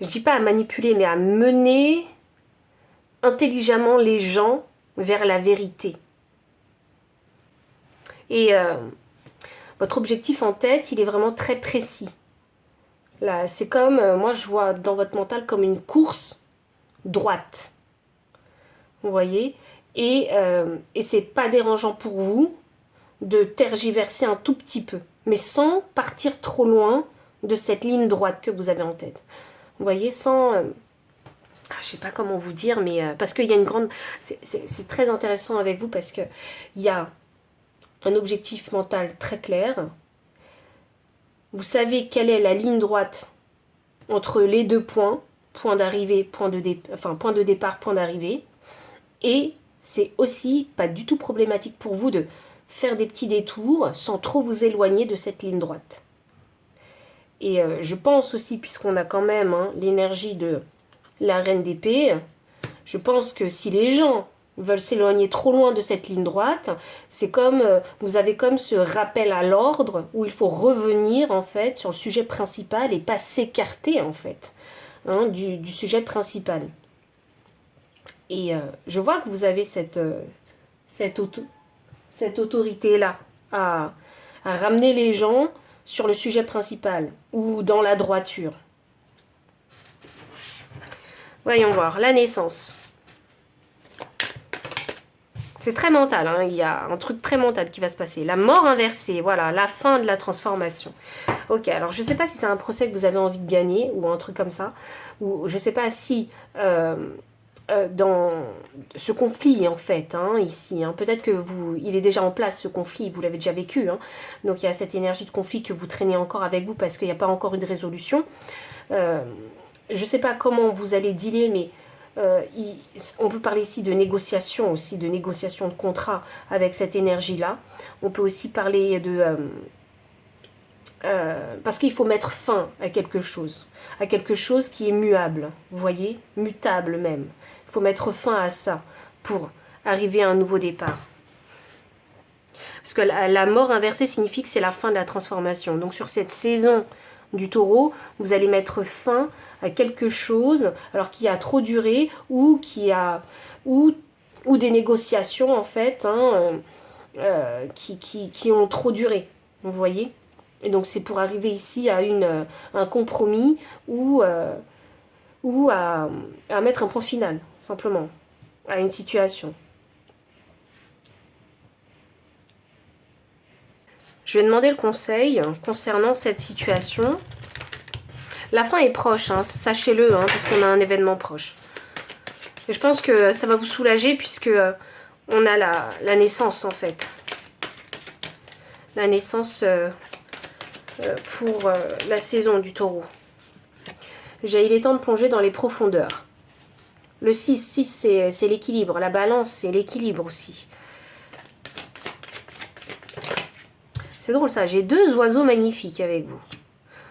je dis pas à manipuler, mais à mener intelligemment les gens vers la vérité. Et votre objectif en tête, il est vraiment très précis. Là, c'est comme, moi je vois dans votre mental comme une course droite. Vous voyez? Et c'est pas dérangeant pour vous de tergiverser un tout petit peu, mais sans partir trop loin de cette ligne droite que vous avez en tête. Vous voyez, sans... je sais pas comment vous dire, mais parce qu'il y a une grande... C'est très intéressant avec vous parce qu'il y a un objectif mental très clair. Vous savez quelle est la ligne droite entre les deux points, point d'arrivée, point de départ, point d'arrivée. Et c'est aussi pas du tout problématique pour vous de faire des petits détours sans trop vous éloigner de cette ligne droite. Et je pense aussi, puisqu'on a quand même l'énergie de la reine d'épée, je pense que si les gens veulent s'éloigner trop loin de cette ligne droite, c'est comme, vous avez comme ce rappel à l'ordre où il faut revenir en fait sur le sujet principal et pas s'écarter en fait du sujet principal. Et je vois que vous avez cette autorité-là à ramener les gens sur le sujet principal ou dans la droiture. Voyons voir, la naissance. C'est très mental, il y a un truc très mental qui va se passer. La mort inversée, voilà, la fin de la transformation. Ok, alors je ne sais pas si c'est un procès que vous avez envie de gagner ou un truc comme ça. Ou je ne sais pas si... dans ce conflit en fait ici, peut-être que il est déjà en place ce conflit, vous l'avez déjà vécu, donc il y a cette énergie de conflit que vous traînez encore avec vous parce qu'il n'y a pas encore eu de résolution. Je ne sais pas comment vous allez dealer, mais on peut parler ici de négociation aussi, de négociation de contrat avec cette énergie là. On peut aussi parler Parce qu'il faut mettre fin à quelque chose qui est muable, vous voyez, mutable même. Il faut mettre fin à ça pour arriver à un nouveau départ. Parce que la mort inversée signifie que c'est la fin de la transformation. Donc sur cette saison du taureau, vous allez mettre fin à quelque chose, alors qui a trop duré, ou ou des négociations en fait, hein, qui ont trop duré, vous voyez. Et donc c'est pour arriver ici à un compromis ou à mettre un point final, simplement, à une situation. Je vais demander le conseil concernant cette situation. La fin est proche, hein, sachez-le, hein, parce qu'on a un événement proche. Et je pense que ça va vous soulager puisque on a la naissance en fait. La naissance pour la saison du taureau. Il est temps de plonger dans les profondeurs. Le 6 c'est l'équilibre. La balance, c'est l'équilibre aussi. C'est drôle ça, j'ai deux oiseaux magnifiques avec vous.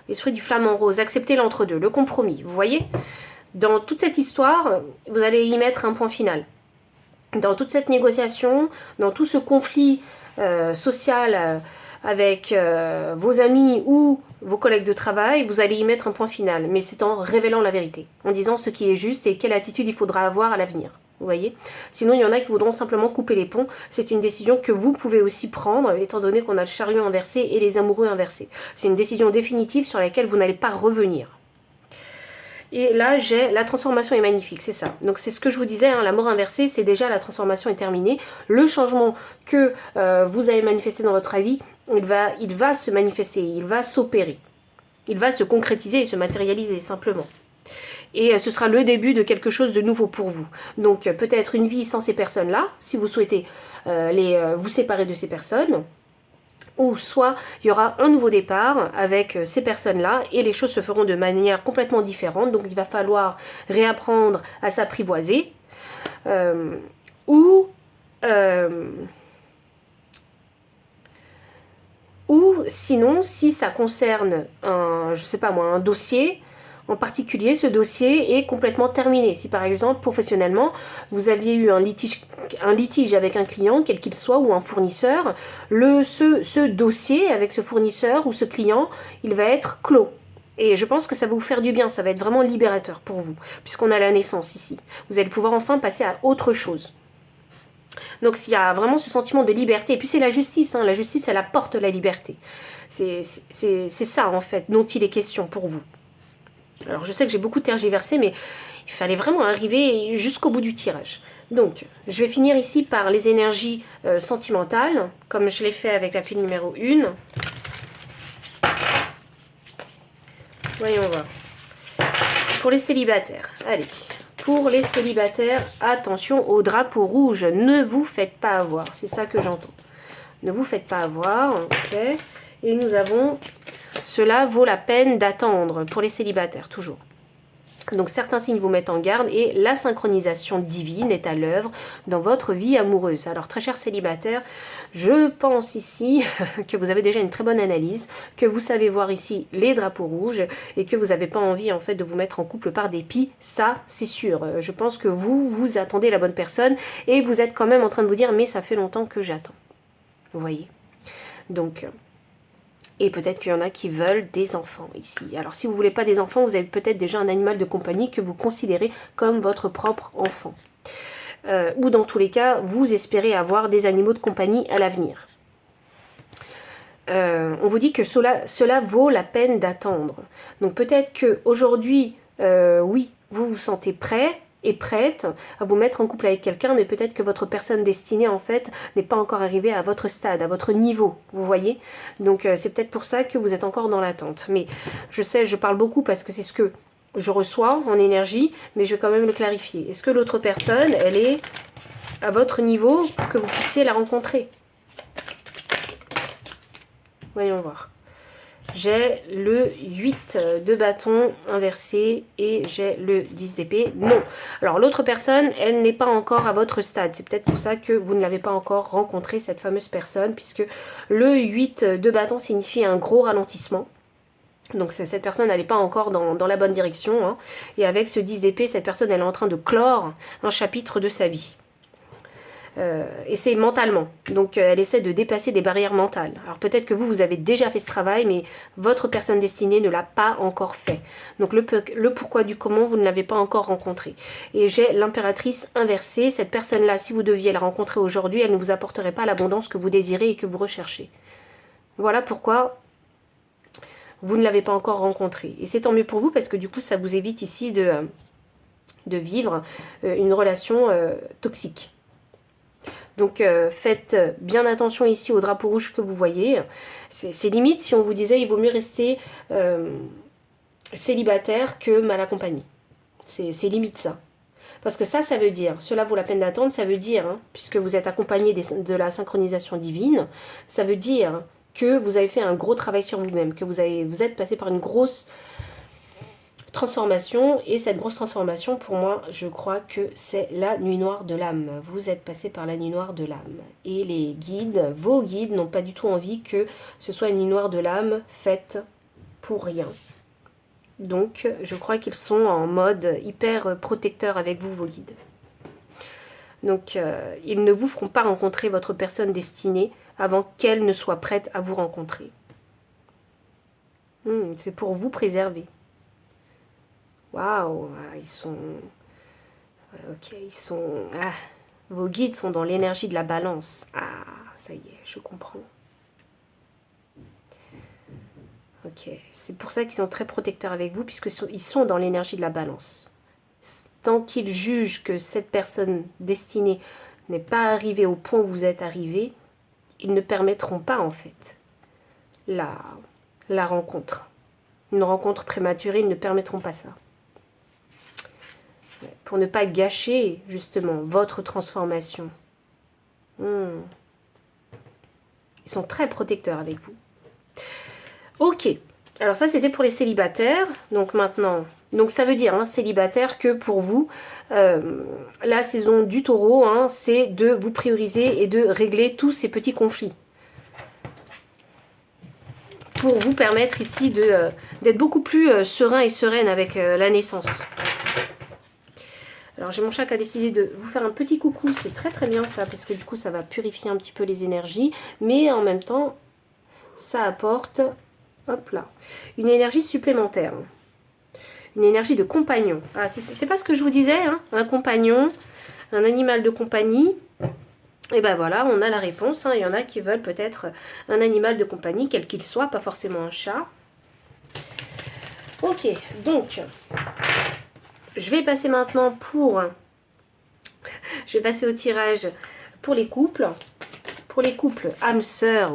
L'esprit du flamant rose, acceptez l'entre-deux, le compromis, vous voyez? Dans toute cette histoire, vous allez y mettre un point final. Dans toute cette négociation, dans tout ce conflit social avec vos amis ou vos collègues de travail, vous allez y mettre un point final. Mais c'est en révélant la vérité, en disant ce qui est juste et quelle attitude il faudra avoir à l'avenir. Vous voyez? Sinon, il y en a qui voudront simplement couper les ponts. C'est une décision que vous pouvez aussi prendre, étant donné qu'on a le chariot inversé et les amoureux inversés. C'est une décision définitive sur laquelle vous n'allez pas revenir. Et là, j'ai la transformation est magnifique, c'est ça. Donc c'est ce que je vous disais, hein, la mort inversée, c'est déjà la transformation est terminée. Le changement que vous avez manifesté dans votre vie, il va se manifester, il va s'opérer. Il va se concrétiser et se matérialiser, simplement. Et ce sera le début de quelque chose de nouveau pour vous. Donc peut-être une vie sans ces personnes-là, si vous souhaitez vous séparer de ces personnes. Ou soit il y aura un nouveau départ avec ces personnes-là et les choses se feront de manière complètement différente. Donc il va falloir réapprendre à s'apprivoiser. Ou sinon, si ça concerne un dossier en particulier, ce dossier est complètement terminé. Si par exemple, professionnellement, vous aviez eu un litige avec un client, quel qu'il soit, ou un fournisseur, ce dossier avec ce fournisseur ou ce client, il va être clos. Et je pense que ça va vous faire du bien, ça va être vraiment libérateur pour vous, puisqu'on a la naissance ici. Vous allez pouvoir enfin passer à autre chose. Donc s'il y a vraiment ce sentiment de liberté, et puis c'est la justice, hein, la justice elle apporte la liberté. C'est ça en fait dont il est question pour vous. Alors je sais que j'ai beaucoup tergiversé, mais il fallait vraiment arriver jusqu'au bout du tirage. Donc je vais finir ici par les énergies sentimentales, comme je l'ai fait avec la file numéro 1. Voyons voir. Pour les célibataires, allez. Pour les célibataires, attention au drapeau rouge, ne vous faites pas avoir, c'est ça que j'entends. Ne vous faites pas avoir, ok. Et nous avons, cela vaut la peine d'attendre, pour les célibataires, toujours. Donc certains signes vous mettent en garde et la synchronisation divine est à l'œuvre dans votre vie amoureuse. Alors très chers célibataires, je pense ici que vous avez déjà une très bonne analyse, que vous savez voir ici les drapeaux rouges et que vous n'avez pas envie en fait de vous mettre en couple par dépit, ça c'est sûr. Je pense que vous attendez la bonne personne et vous êtes quand même en train de vous dire mais ça fait longtemps que j'attends. Vous voyez? Donc... Et peut-être qu'il y en a qui veulent des enfants ici. Alors si vous ne voulez pas des enfants, vous avez peut-être déjà un animal de compagnie que vous considérez comme votre propre enfant. Ou dans tous les cas, vous espérez avoir des animaux de compagnie à l'avenir. On vous dit que cela vaut la peine d'attendre. Donc peut-être qu'aujourd'hui, oui, vous vous sentez prêt et prête à vous mettre en couple avec quelqu'un, mais peut-être que votre personne destinée, en fait, n'est pas encore arrivée à votre stade, à votre niveau, vous voyez. Donc, c'est peut-être pour ça que vous êtes encore dans l'attente. Mais je sais, je parle beaucoup parce que c'est ce que je reçois en énergie, mais je vais quand même le clarifier. Est-ce que l'autre personne, elle est à votre niveau pour que vous puissiez la rencontrer? Voyons voir. J'ai le 8 de bâton inversé et j'ai le 10 d'épée. Non. Alors l'autre personne, elle n'est pas encore à votre stade. C'est peut-être pour ça que vous ne l'avez pas encore rencontré, cette fameuse personne, puisque le 8 de bâton signifie un gros ralentissement. Donc cette personne, elle n'est pas encore dans la bonne direction. Hein. Et avec ce 10 d'épée, cette personne, elle est en train de clore un chapitre de sa vie. Et c'est mentalement. Donc elle essaie de dépasser des barrières mentales. Alors peut-être que vous avez déjà fait ce travail, mais votre personne destinée ne l'a pas encore fait. Donc le pourquoi du comment, vous ne l'avez pas encore rencontré. Et j'ai l'impératrice inversée. Cette personne-là, si vous deviez la rencontrer aujourd'hui, elle ne vous apporterait pas l'abondance que vous désirez et que vous recherchez. Voilà pourquoi vous ne l'avez pas encore rencontrée. Et c'est tant mieux pour vous, parce que du coup, ça vous évite ici de vivre une relation toxique. Donc faites bien attention ici au drapeau rouge que vous voyez. C'est limite si on vous disait il vaut mieux rester célibataire que mal accompagné. C'est limite ça. Parce que ça veut dire, cela vaut la peine d'attendre, ça veut dire, hein, puisque vous êtes accompagné de la synchronisation divine, ça veut dire que vous avez fait un gros travail sur vous-même, que vous êtes passé par une grosse transformation, et cette grosse transformation, pour moi, je crois que c'est la nuit noire de l'âme. Vous êtes passé par la nuit noire de l'âme. Et les guides, vos guides, n'ont pas du tout envie que ce soit une nuit noire de l'âme faite pour rien. Donc, je crois qu'ils sont en mode hyper protecteur avec vous, vos guides. Donc, ils ne vous feront pas rencontrer votre personne destinée avant qu'elle ne soit prête à vous rencontrer. C'est pour vous préserver. Waouh, ils sont... Ok, ils sont... Ah, vos guides sont dans l'énergie de la balance. Ah, ça y est, je comprends. Ok, c'est pour ça qu'ils sont très protecteurs avec vous, puisqu'ils sont dans l'énergie de la balance. Tant qu'ils jugent que cette personne destinée n'est pas arrivée au point où vous êtes arrivé, ils ne permettront pas, en fait, la rencontre. Une rencontre prématurée, ils ne permettront pas ça. Pour ne pas gâcher, justement, votre transformation. Ils sont très protecteurs avec vous. Ok, alors ça c'était pour les célibataires. Donc maintenant, ça veut dire, célibataire, que pour vous, la saison du taureau, c'est de vous prioriser et de régler tous ces petits conflits. Pour vous permettre ici d'être beaucoup plus serein et sereine avec la naissance. Alors j'ai mon chat qui a décidé de vous faire un petit coucou, c'est très très bien ça, parce que du coup ça va purifier un petit peu les énergies, mais en même temps ça apporte, hop là, une énergie supplémentaire, une énergie de compagnon. Ah, c'est pas ce que je vous disais, un compagnon, un animal de compagnie. Et ben voilà, on a la réponse, il y en a qui veulent peut-être un animal de compagnie, quel qu'il soit, pas forcément un chat. Ok, donc... Je vais passer maintenant je vais passer au tirage pour les couples. Pour les couples âme sœur.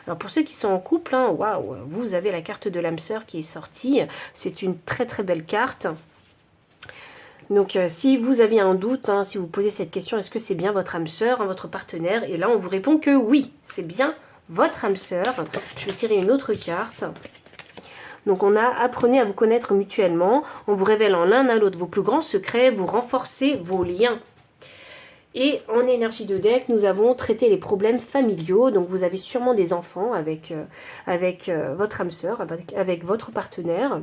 Alors pour ceux qui sont en couple, waouh, vous avez la carte de l'âme sœur qui est sortie. C'est une très très belle carte. Donc si vous avez un doute, si vous posez cette question, est-ce que c'est bien votre âme sœur, votre partenaire? Et là on vous répond que oui, c'est bien votre âme sœur. Je vais tirer une autre carte. Donc on a apprenez à vous connaître mutuellement, en vous révélant l'un à l'autre vos plus grands secrets, vous renforcez vos liens. Et en énergie de deck, nous avons traité les problèmes familiaux. Donc vous avez sûrement des enfants avec votre âme sœur, avec votre partenaire.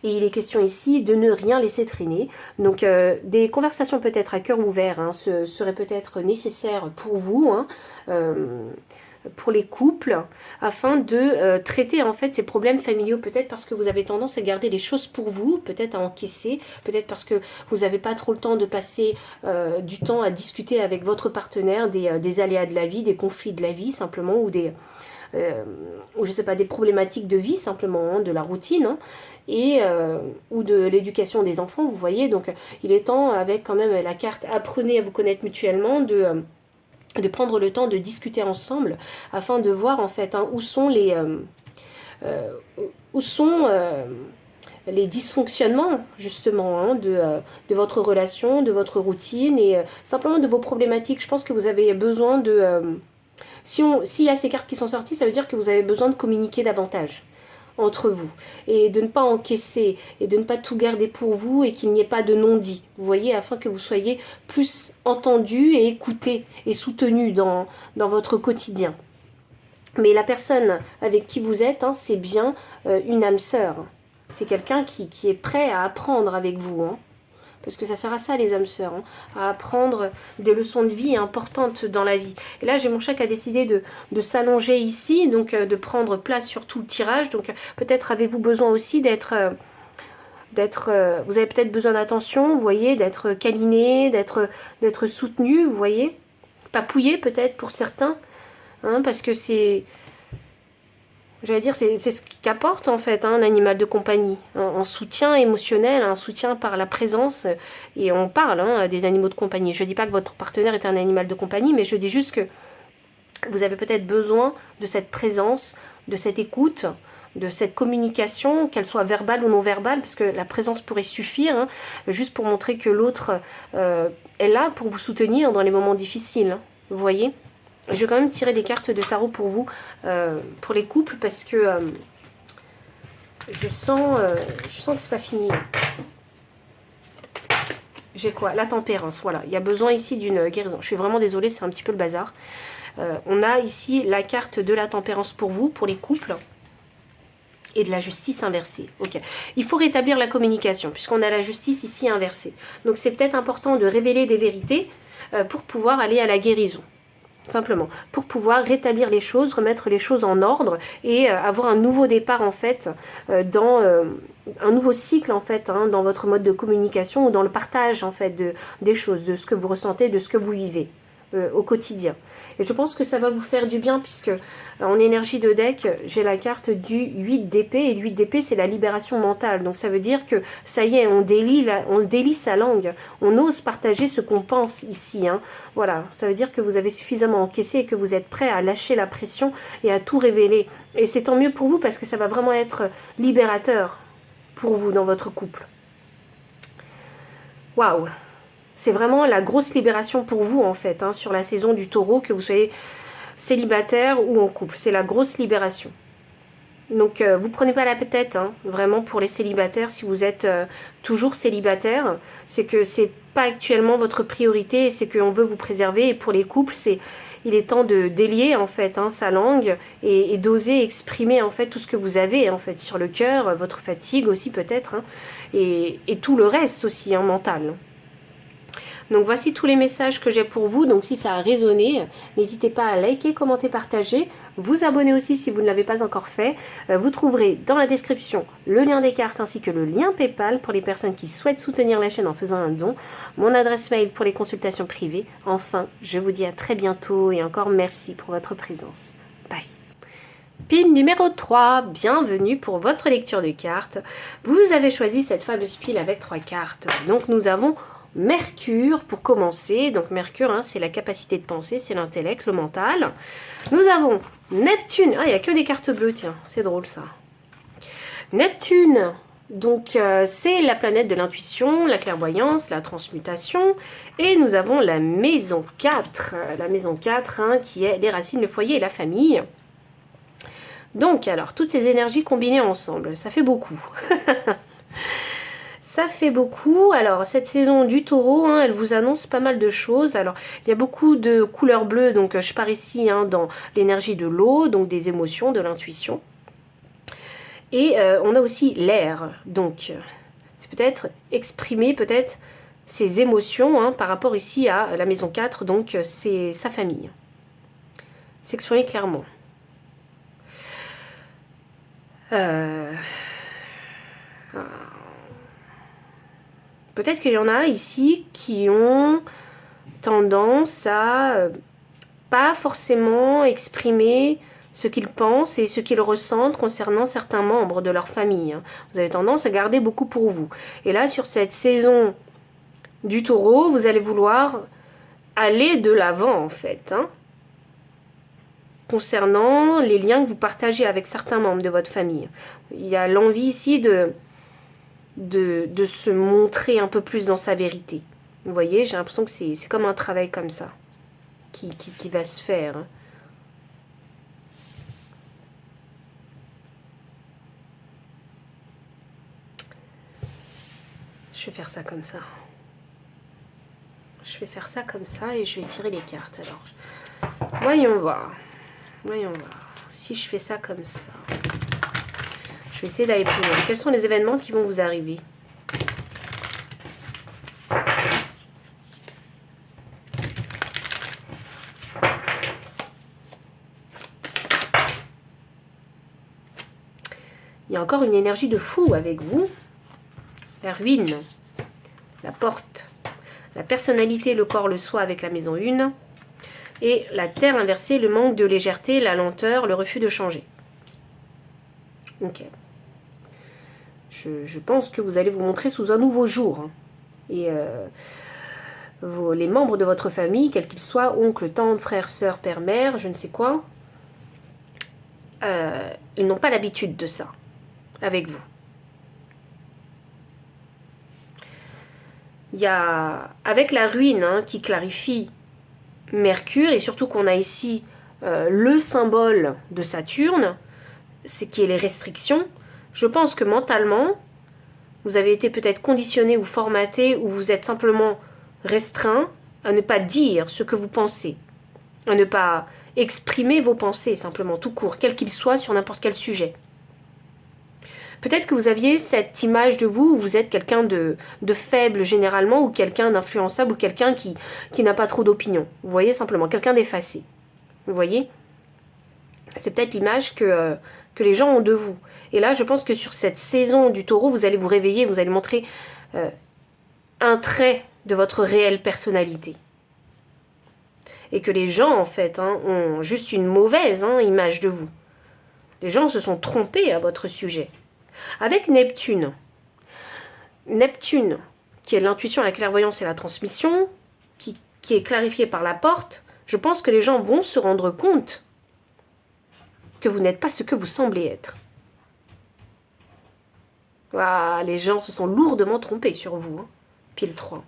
Et il est question ici de ne rien laisser traîner. Donc des conversations peut-être à cœur ouvert seraient peut-être nécessaires pour vous. Pour les couples, afin de traiter en fait ces problèmes familiaux, peut-être parce que vous avez tendance à garder les choses pour vous, peut-être à encaisser, peut-être parce que vous n'avez pas trop le temps de passer du temps à discuter avec votre partenaire des aléas de la vie, des conflits de la vie simplement, ou ou je sais pas, des problématiques de vie simplement, de la routine, ou de l'éducation des enfants, vous voyez. Donc il est temps, avec quand même la carte apprenez à vous connaître mutuellement, de prendre le temps de discuter ensemble afin de voir en fait où sont les dysfonctionnements justement de votre relation, de votre routine et simplement de vos problématiques. Je pense que vous avez besoin s'il y a ces cartes qui sont sorties, ça veut dire que vous avez besoin de communiquer davantage entre vous et de ne pas encaisser et de ne pas tout garder pour vous et qu'il n'y ait pas de non-dit, vous voyez, afin que vous soyez plus entendu et écouté et soutenu dans votre quotidien. Mais la personne avec qui vous êtes, hein, c'est bien une âme sœur. C'est quelqu'un qui est prêt à apprendre avec vous, hein. Parce que ça sert à ça, les âmes sœurs, hein, à apprendre des leçons de vie importantes dans la vie. Et là, j'ai mon chat qui a décidé de s'allonger ici, donc de prendre place sur tout le tirage. Donc peut-être avez-vous besoin aussi d'être... vous avez peut-être besoin d'attention, vous voyez, d'être câliné, d'être soutenu, vous voyez. Papouillé peut-être pour certains, hein, parce que c'est... J'allais dire, c'est ce qu'apporte en fait, hein, un animal de compagnie, un soutien émotionnel, un soutien par la présence, et on parle, hein, des animaux de compagnie. Je ne dis pas que votre partenaire est un animal de compagnie, mais je dis juste que vous avez peut-être besoin de cette présence, de cette écoute, de cette communication, qu'elle soit verbale ou non verbale, parce que la présence pourrait suffire, hein, juste pour montrer que l'autre est là pour vous soutenir dans les moments difficiles, hein, vous voyez. Je vais quand même tirer des cartes de tarot pour vous, pour les couples, parce que je sens que c'est pas fini. J'ai quoi? La tempérance, voilà. Il y a besoin ici d'une guérison. Je suis vraiment désolée, c'est un petit peu le bazar. On a ici la carte de la tempérance pour vous, pour les couples. Et de la justice inversée. Ok. Il faut rétablir la communication, puisqu'on a la justice ici inversée. Donc c'est peut-être important de révéler des vérités pour pouvoir aller à la guérison. Simplement, pour pouvoir rétablir les choses, remettre les choses en ordre et avoir un nouveau départ en fait, dans un nouveau cycle en fait, hein, dans votre mode de communication ou dans le partage en fait des choses, de ce que vous ressentez, de ce que vous vivez au quotidien. Et je pense que ça va vous faire du bien puisque en énergie de deck, j'ai la carte du 8 d'épée et le 8 d'épée c'est la libération mentale. Donc ça veut dire que ça y est, on délie sa langue, on ose partager ce qu'on pense ici, hein. Voilà, ça veut dire que vous avez suffisamment encaissé et que vous êtes prêt à lâcher la pression et à tout révéler. Et c'est tant mieux pour vous parce que ça va vraiment être libérateur pour vous dans votre couple. Waouh! C'est vraiment la grosse libération pour vous en fait, hein, sur la saison du taureau, que vous soyez célibataire ou en couple. C'est la grosse libération. Donc vous prenez pas la tête, hein, vraiment pour les célibataires, si vous êtes toujours célibataire, c'est que c'est pas actuellement votre priorité, c'est qu'on veut vous préserver. Et pour les couples, il est temps de délier en fait, hein, sa langue et d'oser exprimer en fait tout ce que vous avez en fait sur le cœur, votre fatigue aussi peut-être, hein, et tout le reste aussi, hein, mental. Donc voici tous les messages que j'ai pour vous. Donc si ça a résonné, n'hésitez pas à liker, commenter, partager. Vous abonner aussi si vous ne l'avez pas encore fait. Vous trouverez dans la description le lien des cartes ainsi que le lien PayPal pour les personnes qui souhaitent soutenir la chaîne en faisant un don. Mon adresse mail pour les consultations privées. Enfin, je vous dis à très bientôt et encore merci pour votre présence. Bye. Pile numéro 3, bienvenue pour votre lecture de cartes. Vous avez choisi cette fameuse pile avec 3 cartes. Donc nous avons Mercure pour commencer. Donc Mercure, hein, c'est la capacité de penser, c'est l'intellect, le mental. Nous avons Neptune. Ah, il n'y a que des cartes bleues, tiens, c'est drôle ça. Neptune, donc c'est la planète de l'intuition, la clairvoyance, la transmutation. Et nous avons la maison 4. La maison 4, hein, qui est les racines, le foyer et la famille. Donc, alors, toutes ces énergies combinées ensemble, ça fait beaucoup. Ça fait beaucoup. Alors, cette saison du taureau, hein, elle vous annonce pas mal de choses. Alors, il y a beaucoup de couleurs bleues. Donc, je pars ici, hein, dans l'énergie de l'eau, donc des émotions, de l'intuition. Et on a aussi l'air. Donc, c'est peut-être exprimer peut-être ses émotions, hein, par rapport ici à la maison 4. Donc, c'est sa famille. S'exprimer clairement. Peut-être qu'il y en a ici qui ont tendance à pas forcément exprimer ce qu'ils pensent et ce qu'ils ressentent concernant certains membres de leur famille. Vous avez tendance à garder beaucoup pour vous. Et là, sur cette saison du taureau, vous allez vouloir aller de l'avant en fait, hein, concernant les liens que vous partagez avec certains membres de votre famille. Il y a l'envie ici de se montrer un peu plus dans sa vérité. Vous voyez, j'ai l'impression que c'est comme un travail comme ça qui va se faire. Je vais faire ça comme ça. Je vais faire ça comme ça et je vais tirer les cartes. Alors, voyons voir. Voyons voir. Si je fais ça comme ça, je vais essayer d'aller plus loin. Quels sont les événements qui vont vous arriver? Il y a encore une énergie de fou avec vous. La ruine, la porte, la personnalité, le corps, le soi avec la maison 1. Et la terre inversée, le manque de légèreté, la lenteur, le refus de changer. Ok. Je pense que vous allez vous montrer sous un nouveau jour. Hein. Et les membres de votre famille, quels qu'ils soient, oncle, tante, frère, sœur, père, mère, je ne sais quoi, ils n'ont pas l'habitude de ça avec vous. Il y a, avec la ruine hein, qui clarifie Mercure, et surtout qu'on a ici le symbole de Saturne, c'est qui est les restrictions, je pense que mentalement, vous avez été peut-être conditionné ou formaté, ou vous êtes simplement restreint à ne pas dire ce que vous pensez, à ne pas exprimer vos pensées, simplement, tout court, quel qu'il soit, sur n'importe quel sujet. Peut-être que vous aviez cette image de vous où vous êtes quelqu'un de faible généralement, ou quelqu'un d'influençable, ou quelqu'un qui n'a pas trop d'opinion. Vous voyez, simplement, quelqu'un d'effacé. Vous voyez? C'est peut-être l'image que les gens ont de vous. Et là, je pense que sur cette saison du Taureau, vous allez vous réveiller, vous allez montrer un trait de votre réelle personnalité. Et que les gens, en fait, hein, ont juste une mauvaise image de vous. Les gens se sont trompés à votre sujet. Avec Neptune, qui est l'intuition, la clairvoyance et la transmission, qui est clarifiée par la porte, je pense que les gens vont se rendre compte que vous n'êtes pas ce que vous semblez être. Ah, les gens se sont lourdement trompés sur vous, hein. Pile 3.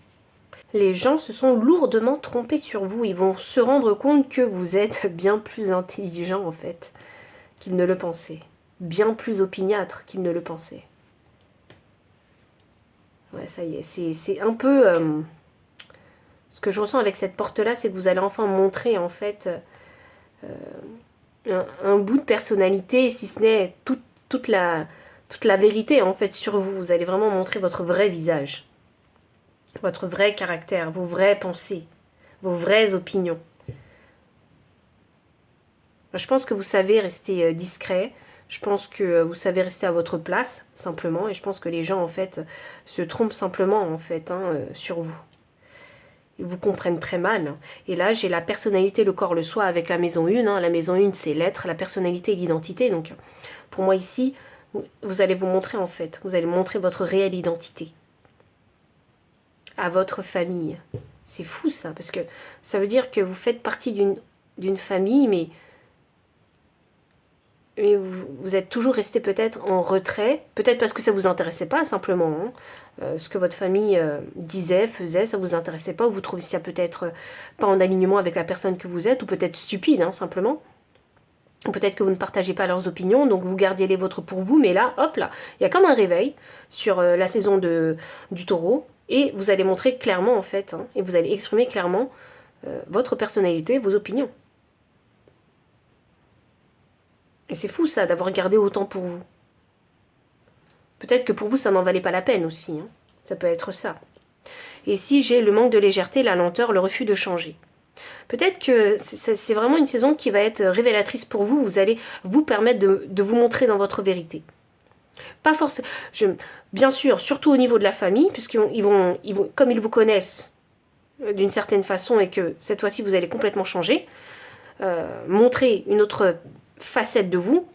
Les gens se sont lourdement trompés sur vous. Ils vont se rendre compte que vous êtes bien plus intelligent, en fait, qu'ils ne le pensaient. Bien plus opiniâtre qu'ils ne le pensaient. Ouais, ça y est, c'est un peu... ce que je ressens avec cette porte-là, c'est que vous allez enfin montrer, en fait, un bout de personnalité, si ce n'est toute la vérité, en fait, sur vous. Vous allez vraiment montrer votre vrai visage. Votre vrai caractère, vos vraies pensées, vos vraies opinions. Je pense que vous savez rester discret. Je pense que vous savez rester à votre place, simplement. Et je pense que les gens, en fait, se trompent simplement, en fait, sur vous. Ils vous comprennent très mal. Et là, j'ai la personnalité, le corps, le soi avec la maison 1. Hein. La maison 1, c'est l'être, la personnalité et l'identité. Donc, pour moi, ici, vous allez vous montrer, en fait. Vous allez montrer votre réelle identité. À votre famille. C'est fou, ça. Parce que ça veut dire que vous faites partie d'une famille, mais vous êtes toujours resté peut-être en retrait, peut-être parce que ça vous intéressait pas simplement, hein. Ce que votre famille disait, faisait, ça vous intéressait pas, ou vous trouviez ça peut-être pas en alignement avec la personne que vous êtes, ou peut-être stupide, hein, simplement, ou peut-être que vous ne partagez pas leurs opinions, donc vous gardiez les vôtres pour vous, mais là, hop là, il y a comme un réveil sur la saison du Taureau, et vous allez montrer clairement en fait, hein, et vous allez exprimer clairement votre personnalité, vos opinions. Et c'est fou ça, d'avoir gardé autant pour vous. Peut-être que pour vous, ça n'en valait pas la peine aussi. Hein. Ça peut être ça. Et si j'ai le manque de légèreté, la lenteur, le refus de changer. Peut-être que c'est vraiment une saison qui va être révélatrice pour vous. Vous allez vous permettre de vous montrer dans votre vérité. Pas forcément... Bien sûr, surtout au niveau de la famille, puisqu'ils vont, comme ils vous connaissent d'une certaine façon et que cette fois-ci, vous allez complètement changer, montrer une autre facette de vous,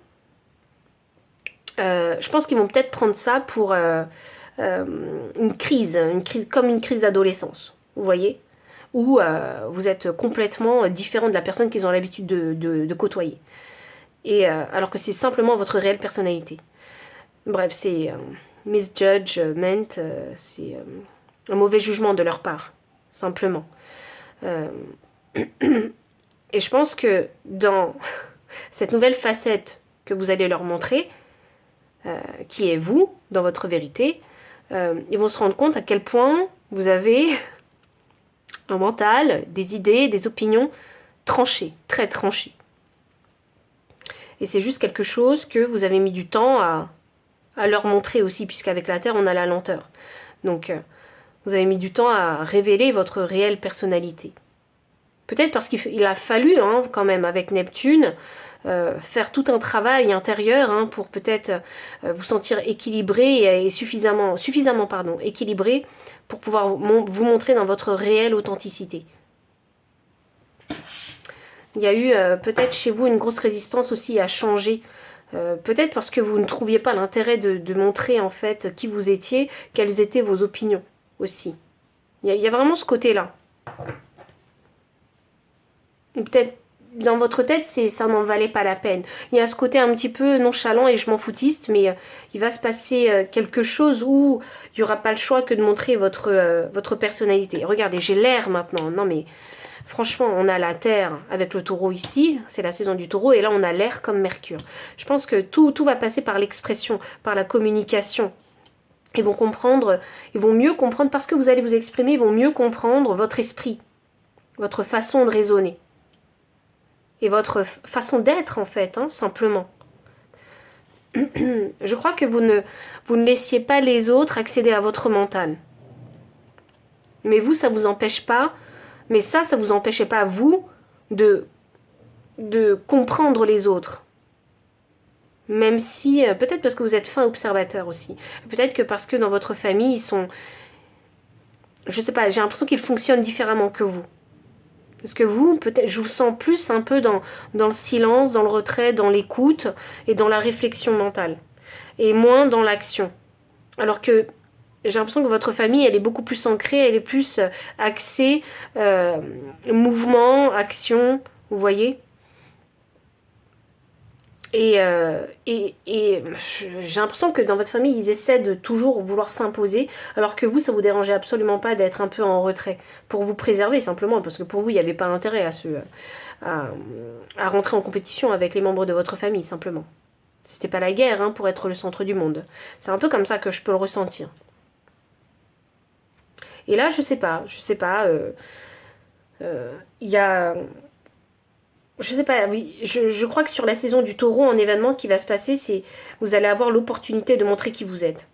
je pense qu'ils vont peut-être prendre ça pour une crise comme une crise d'adolescence, vous voyez, où vous êtes complètement différent de la personne qu'ils ont l'habitude de côtoyer, et alors que c'est simplement votre réelle personnalité. Bref, c'est misjudgment, c'est un mauvais jugement de leur part, simplement. Et je pense que dans cette nouvelle facette que vous allez leur montrer, qui est vous, dans votre vérité, Ils vont se rendre compte à quel point vous avez un mental, des idées, des opinions tranchées, très tranchées. Et c'est juste quelque chose que vous avez mis du temps à leur montrer aussi, puisqu'avec la Terre, on a la lenteur. Donc, vous avez mis du temps à révéler votre réelle personnalité. Peut-être parce qu'il a fallu, hein, quand même, avec Neptune, faire tout un travail intérieur hein, pour peut-être vous sentir équilibré et suffisamment équilibré pour pouvoir vous montrer dans votre réelle authenticité. Il y a eu peut-être chez vous une grosse résistance aussi à changer. Peut-être parce que vous ne trouviez pas l'intérêt de montrer en fait qui vous étiez, quelles étaient vos opinions aussi. Il y a vraiment ce côté-là. Peut-être dans votre tête, ça n'en valait pas la peine. Il y a ce côté un petit peu nonchalant et je m'en foutiste, mais il va se passer quelque chose où il n'y aura pas le choix que de montrer votre personnalité. Regardez, j'ai l'air maintenant. Non mais franchement, on a la Terre avec le taureau ici, c'est la saison du taureau, et là on a l'air comme Mercure. Je pense que tout va passer par l'expression, par la communication. Ils vont comprendre, ils vont mieux comprendre, parce que vous allez vous exprimer, ils vont mieux comprendre votre esprit, votre façon de raisonner. Et votre façon d'être en fait, hein, simplement. Je crois que vous ne laissiez pas les autres accéder à votre mental. Mais vous, ça vous empêche pas, mais ça vous empêchait pas, vous, de comprendre les autres. Même si, peut-être parce que vous êtes fin observateur aussi. Peut-être que parce que dans votre famille, ils sont... Je sais pas, j'ai l'impression qu'ils fonctionnent différemment que vous. Parce que vous, peut-être, je vous sens plus un peu dans le silence, dans le retrait, dans l'écoute et dans la réflexion mentale. Et moins dans l'action. Alors que j'ai l'impression que votre famille, elle est beaucoup plus ancrée, elle est plus axée mouvement, action, vous voyez. Et j'ai l'impression que dans votre famille, ils essaient de toujours vouloir s'imposer, alors que vous, ça vous dérangeait absolument pas d'être un peu en retrait, pour vous préserver simplement, parce que pour vous, il n'y avait pas intérêt à rentrer en compétition avec les membres de votre famille, simplement. C'était pas la guerre hein, pour être le centre du monde. C'est un peu comme ça que je peux le ressentir. Et là, je sais pas, il y a... Je sais pas, oui, je crois que sur la saison du taureau, un événement qui va se passer, c'est vous allez avoir l'opportunité de montrer qui vous êtes.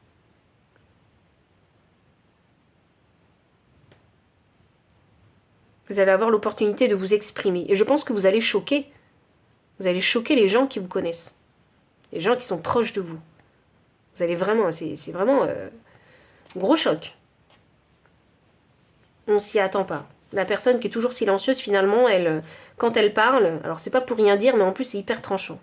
Vous allez avoir l'opportunité de vous exprimer. Et je pense que vous allez choquer. Vous allez choquer les gens qui vous connaissent. Les gens qui sont proches de vous. Vous allez vraiment, c'est vraiment gros choc. On s'y attend pas. La personne qui est toujours silencieuse, finalement, elle, quand elle parle, alors c'est pas pour rien dire, mais en plus c'est hyper tranchant.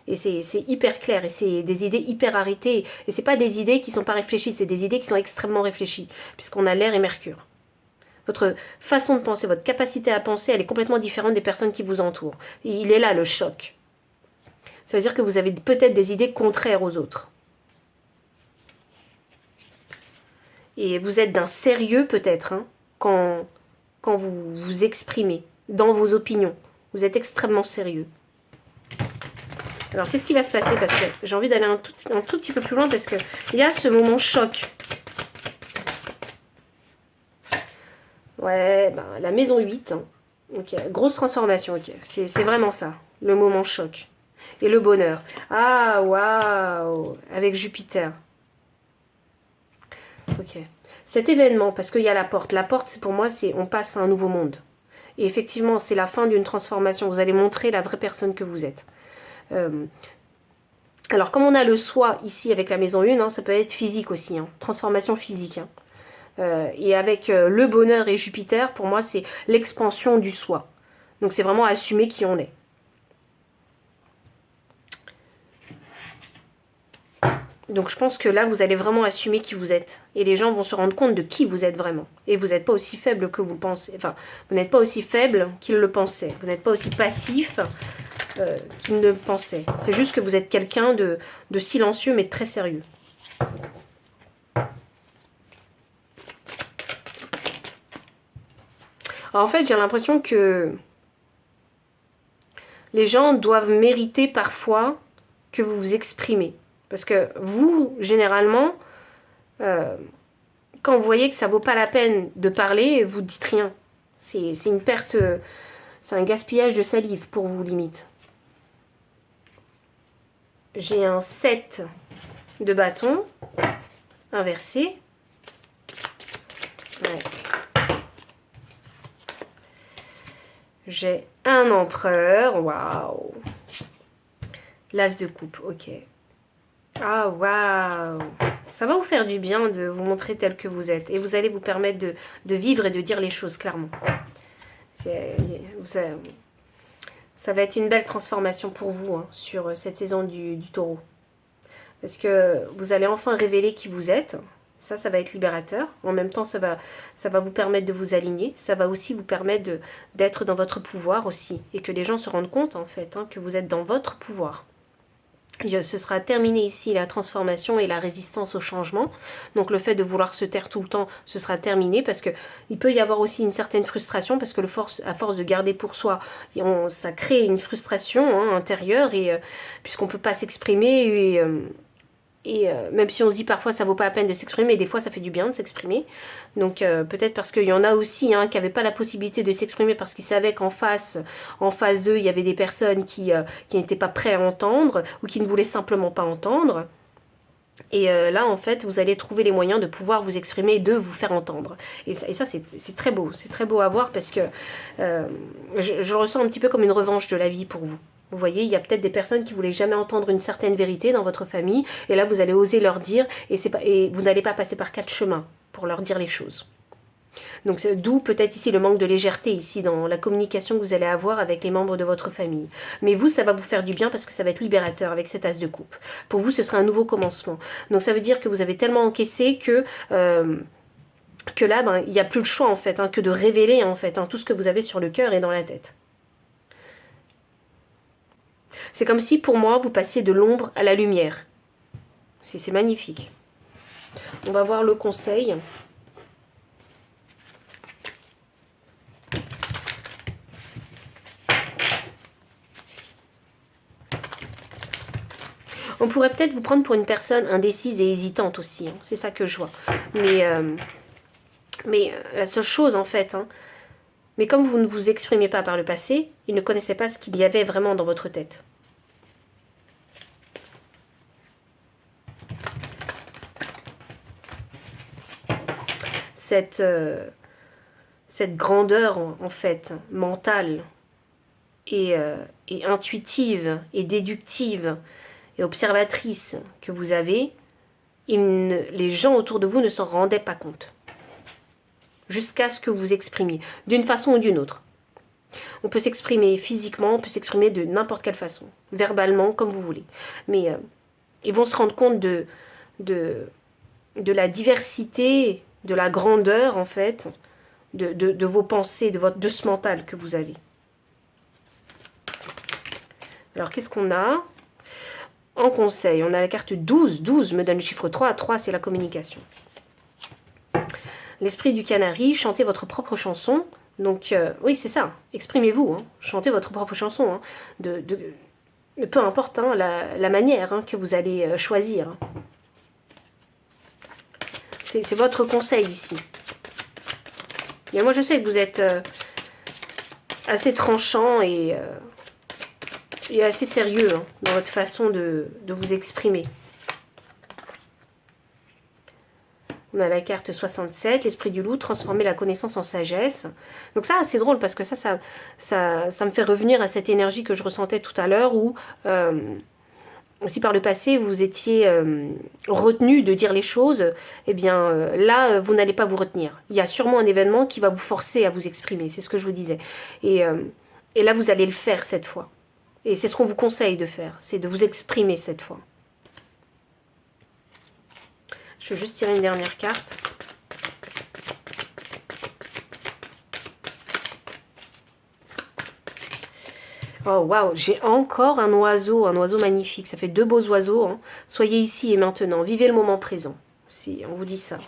Et c'est hyper clair, et c'est des idées hyper arrêtées. Et c'est pas des idées qui sont pas réfléchies, c'est des idées qui sont extrêmement réfléchies, puisqu'on a l'air et Mercure. Votre façon de penser, votre capacité à penser, elle est complètement différente des personnes qui vous entourent. Et il est là le choc. Ça veut dire que vous avez peut-être des idées contraires aux autres. Et vous êtes d'un sérieux peut-être, hein, quand vous vous exprimez dans vos opinions. Vous êtes extrêmement sérieux. Alors, qu'est-ce qui va se passer? Parce que j'ai envie d'aller un tout petit peu plus loin parce qu'il y a ce moment choc. Ouais, ben, la maison 8. Hein. Ok, grosse transformation, ok. C'est vraiment ça, le moment choc. Et le bonheur. Ah, waouh! Avec Jupiter. Ok. Cet événement, parce qu'il y a la porte. La porte, pour moi, c'est on passe à un nouveau monde. Et effectivement, c'est la fin d'une transformation. Vous allez montrer la vraie personne que vous êtes. Alors, comme on a le soi ici avec la maison 1, hein, ça peut être physique aussi. Hein, transformation physique. Hein. Et avec le bonheur et Jupiter, pour moi, c'est l'expansion du soi. Donc, c'est vraiment assumer qui on est. Donc je pense que là, vous allez vraiment assumer qui vous êtes. Et les gens vont se rendre compte de qui vous êtes vraiment. Et vous n'êtes pas aussi faible que vous le pensez. Enfin, vous n'êtes pas aussi faible qu'ils le pensaient. Vous n'êtes pas aussi passif qu'ils ne le pensaient. C'est juste que vous êtes quelqu'un de silencieux mais très sérieux. Alors, en fait, j'ai l'impression que les gens doivent mériter parfois que vous vous exprimez. Parce que vous, généralement, euh, quand vous voyez que ça vaut pas la peine de parler, vous dites rien. C'est une perte, c'est un gaspillage de salive pour vous, limite. J'ai un 7 de bâton inversé. Ouais. J'ai un empereur. Waouh. L'as de coupe, ok. Ah, waouh. Ça va vous faire du bien de vous montrer tel que vous êtes. Et vous allez vous permettre de vivre et de dire les choses clairement. Ça va être une belle transformation pour vous hein, sur cette saison du taureau. Parce que vous allez enfin révéler qui vous êtes. Ça va être libérateur. En même temps, ça va vous permettre de vous aligner. Ça va aussi vous permettre d'être dans votre pouvoir aussi. Et que les gens se rendent compte, en fait, hein, que vous êtes dans votre pouvoir. Et ce sera terminé ici la transformation et la résistance au changement. Donc le fait de vouloir se taire tout le temps, ce sera terminé parce que il peut y avoir aussi une certaine frustration parce que à force de garder pour soi, ça crée une frustration hein, intérieure et puisqu'on ne peut pas s'exprimer et même si on se dit parfois ça vaut pas la peine de s'exprimer, des fois ça fait du bien de s'exprimer. Donc peut-être parce qu'il y en a aussi hein, qui n'avaient pas la possibilité de s'exprimer parce qu'ils savaient qu'en face d'eux, il y avait des personnes qui n'étaient pas prêtes à entendre ou qui ne voulaient simplement pas entendre. Et là, en fait, vous allez trouver les moyens de pouvoir vous exprimer et de vous faire entendre. Et ça c'est très beau. C'est très beau à voir parce que je le ressens un petit peu comme une revanche de la vie pour vous. Vous voyez, il y a peut-être des personnes qui voulaient jamais entendre une certaine vérité dans votre famille. Et là, vous allez oser leur dire et vous n'allez pas passer par 4 chemins pour leur dire les choses. Donc d'où peut-être ici le manque de légèreté ici dans la communication que vous allez avoir avec les membres de votre famille. Mais vous, ça va vous faire du bien parce que ça va être libérateur avec cet as de coupe. Pour vous, ce sera un nouveau commencement. Donc ça veut dire que vous avez tellement encaissé que là, ben, il n'y a plus le choix en fait, hein, que de révéler en fait hein, tout ce que vous avez sur le cœur et dans la tête. C'est comme si pour moi, vous passiez de l'ombre à la lumière. C'est magnifique. On va voir le conseil. On pourrait peut-être vous prendre pour une personne indécise et hésitante aussi. Hein. C'est ça que je vois. Mais la seule chose, en fait, hein, mais comme vous ne vous exprimez pas par le passé, ils ne connaissaient pas ce qu'il y avait vraiment dans votre tête. Cette grandeur, en fait, mentale et intuitive et déductive et observatrice que vous avez, les gens autour de vous ne s'en rendaient pas compte. Jusqu'à ce que vous exprimiez, d'une façon ou d'une autre. On peut s'exprimer physiquement, on peut s'exprimer de n'importe quelle façon, verbalement, comme vous voulez. Mais ils vont se rendre compte de la diversité, de la grandeur, en fait, de vos pensées, de ce mental que vous avez. Alors, qu'est-ce qu'on a ? En conseil, on a la carte 12. 12 me donne le chiffre 3. 3, c'est la communication. L'esprit du canari, chantez votre propre chanson. Donc, oui, c'est ça. Exprimez-vous. Hein. Chantez votre propre chanson. Hein. Peu importe hein, la manière hein, que vous allez choisir. C'est votre conseil ici. Et moi, je sais que vous êtes assez tranchant et assez sérieux hein, dans votre façon de vous exprimer. On a la carte 67, l'esprit du loup, transformer la connaissance en sagesse. Donc ça, c'est drôle parce que ça me fait revenir à cette énergie que je ressentais tout à l'heure où si par le passé vous étiez retenu de dire les choses, eh bien là, vous n'allez pas vous retenir. Il y a sûrement un événement qui va vous forcer à vous exprimer, c'est ce que je vous disais. Et là, vous allez le faire cette fois. Et c'est ce qu'on vous conseille de faire, c'est de vous exprimer cette fois. Je vais juste tirer une dernière carte. Oh waouh, j'ai encore un oiseau magnifique. Ça fait 2 beaux oiseaux. Hein. Soyez ici et maintenant, vivez le moment présent. Si on vous dit ça.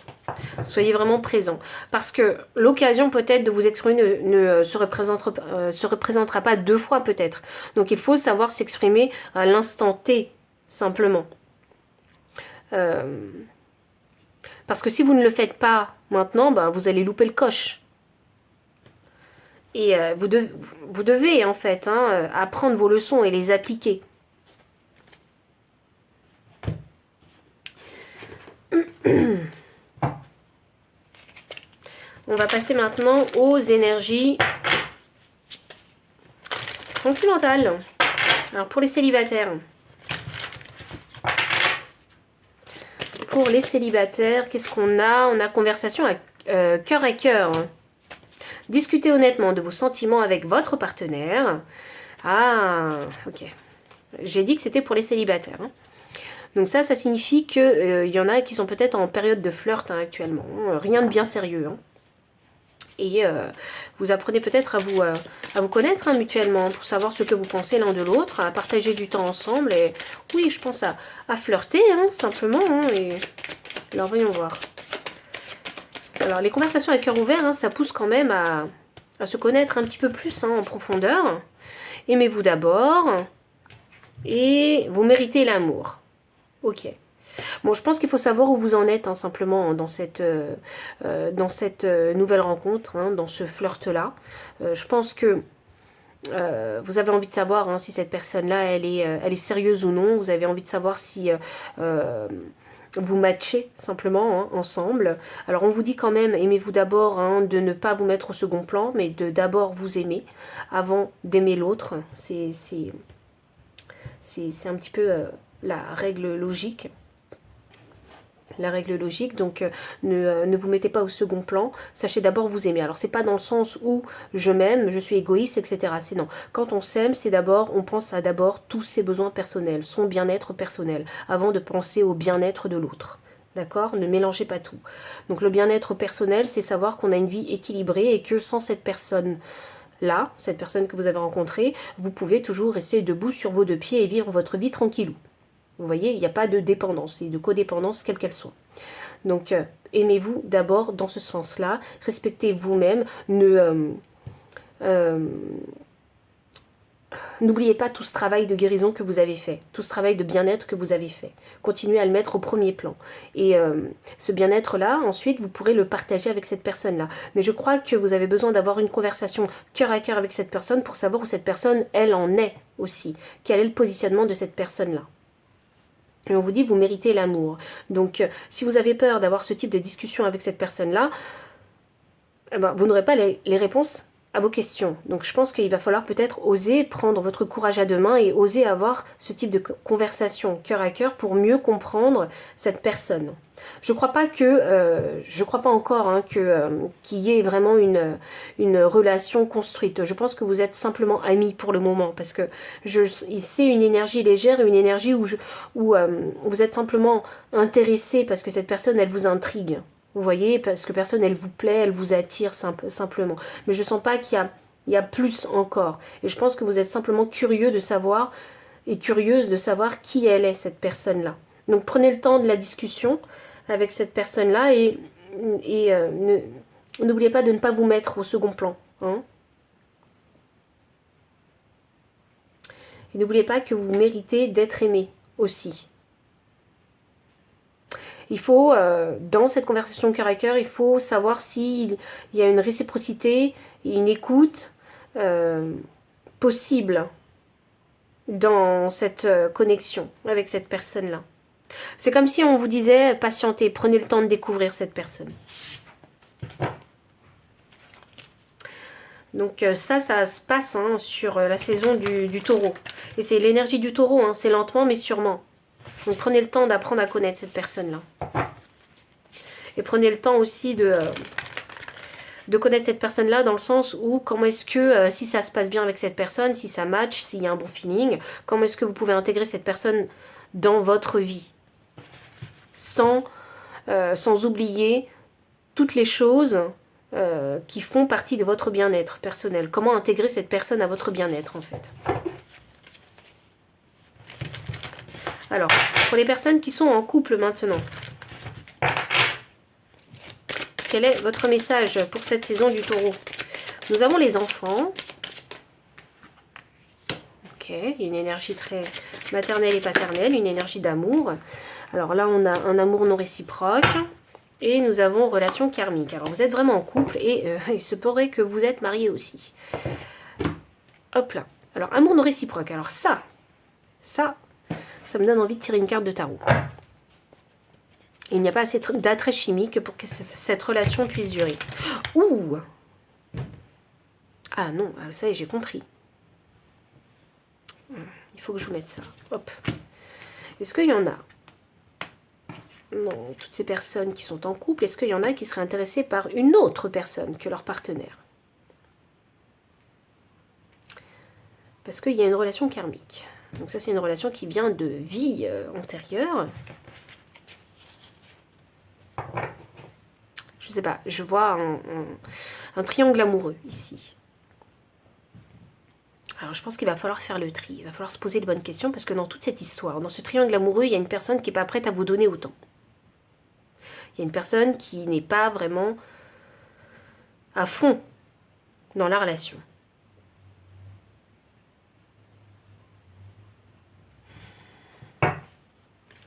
Soyez vraiment présent. Parce que l'occasion peut-être de vous exprimer ne se représentera pas 2 fois peut-être. Donc il faut savoir s'exprimer à l'instant T, simplement. Parce que si vous ne le faites pas maintenant, ben, vous allez louper le coche. Et vous devez, en fait, hein, apprendre vos leçons et les appliquer. On va passer maintenant aux énergies sentimentales. Alors, pour les célibataires. Pour les célibataires, qu'est-ce qu'on a? On a conversation cœur à cœur. Discutez honnêtement de vos sentiments avec votre partenaire. Ah, ok. J'ai dit que c'était pour les célibataires. Hein. Donc ça signifie qu'il y en a qui sont peut-être en période de flirt hein, actuellement. Rien de bien sérieux. Hein. Et vous apprenez peut-être à vous connaître hein, mutuellement pour savoir ce que vous pensez l'un de l'autre, à partager du temps ensemble. Et oui, je pense à flirter, hein, simplement. Hein, et alors, voyons voir. Alors, les conversations à cœur ouvert, hein, ça pousse quand même à se connaître un petit peu plus hein, en profondeur. Aimez-vous d'abord. Et vous méritez l'amour. Ok. Bon, je pense qu'il faut savoir où vous en êtes, hein, simplement, dans cette nouvelle rencontre, hein, dans ce flirt-là. Je pense que vous avez envie de savoir hein, si cette personne-là, elle est sérieuse ou non. Vous avez envie de savoir si vous matchez, simplement, hein, ensemble. Alors, on vous dit quand même, aimez-vous d'abord, hein, de ne pas vous mettre au second plan, mais de d'abord vous aimer, avant d'aimer l'autre. C'est un petit peu la règle logique. La règle logique, donc ne vous mettez pas au second plan, sachez d'abord vous aimer. Alors c'est pas dans le sens où je m'aime, je suis égoïste, etc. C'est non. Quand on s'aime, c'est d'abord, on pense à d'abord tous ses besoins personnels, son bien-être personnel, avant de penser au bien-être de l'autre. D'accord? Ne mélangez pas tout. Donc le bien-être personnel, c'est savoir qu'on a une vie équilibrée et que sans cette personne-là, cette personne que vous avez rencontrée, vous pouvez toujours rester debout sur vos deux pieds et vivre votre vie tranquillou. Vous voyez, il n'y a pas de dépendance et de codépendance, quelle qu'elle soit. Donc, aimez-vous d'abord dans ce sens-là. Respectez vous-même. N'oubliez pas tout ce travail de guérison que vous avez fait. Tout ce travail de bien-être que vous avez fait. Continuez à le mettre au premier plan. Et ce bien-être-là, ensuite, vous pourrez le partager avec cette personne-là. Mais je crois que vous avez besoin d'avoir une conversation cœur à cœur avec cette personne pour savoir où cette personne, elle en est aussi. Quel est le positionnement de cette personne-là. Et on vous dit, vous méritez l'amour. Donc, si vous avez peur d'avoir ce type de discussion avec cette personne-là, eh ben, vous n'aurez pas les réponses à vos questions. Donc, je pense qu'il va falloir peut-être oser prendre votre courage à deux mains et oser avoir ce type de conversation cœur à cœur pour mieux comprendre cette personne. Je crois pas encore hein, qu'il y ait vraiment une relation construite. Je pense que vous êtes simplement amis pour le moment parce que c'est une énergie légère, une énergie où vous êtes simplement intéressé parce que cette personne, elle vous intrigue. Vous voyez, parce que personne, elle vous plaît, elle vous attire simplement. Mais je sens pas qu'il y a plus encore. Et je pense que vous êtes simplement curieux de savoir et curieuse de savoir qui elle est, cette personne-là. Donc prenez le temps de la discussion avec cette personne-là et n'oubliez pas de ne pas vous mettre au second plan. Hein. Et n'oubliez pas que vous méritez d'être aimé aussi. Il faut, dans cette conversation cœur à cœur, il faut savoir s'il y a une réciprocité et une écoute possible dans cette connexion avec cette personne-là. C'est comme si on vous disait, patientez, prenez le temps de découvrir cette personne. Donc ça se passe hein, sur la saison du taureau. Et c'est l'énergie du taureau, hein, c'est lentement mais sûrement. Donc prenez le temps d'apprendre à connaître cette personne-là. Et prenez le temps aussi de connaître cette personne-là dans le sens où comment est-ce que, si ça se passe bien avec cette personne, si ça match, s'il y a un bon feeling, comment est-ce que vous pouvez intégrer cette personne dans votre vie sans oublier toutes les choses qui font partie de votre bien-être personnel. Comment intégrer cette personne à votre bien-être en fait. Alors, pour les personnes qui sont en couple maintenant, quel est votre message pour cette saison du taureau? Nous avons les enfants. Ok, une énergie très maternelle et paternelle, une énergie d'amour. Alors là, on a un amour non réciproque. Et nous avons relation karmique. Alors vous êtes vraiment en couple et il se pourrait que vous êtes mariés aussi. Hop là. Alors amour non réciproque. Alors ça me donne envie de tirer une carte de tarot. Il n'y a pas assez d'attrait chimique pour que cette relation puisse durer. Ouh! Ah non, ça y est, j'ai compris. Il faut que je vous mette ça. Hop. Est-ce qu'il y en a? Non, toutes ces personnes qui sont en couple, est-ce qu'il y en a qui seraient intéressées par une autre personne que leur partenaire? Parce qu'il y a une relation karmique. Donc ça, c'est une relation qui vient de vie antérieure. Je sais pas, je vois un triangle amoureux ici. Alors je pense qu'il va falloir faire le tri, il va falloir se poser les bonnes questions parce que dans toute cette histoire, dans ce triangle amoureux, il y a une personne qui n'est pas prête à vous donner autant. Il y a une personne qui n'est pas vraiment à fond dans la relation.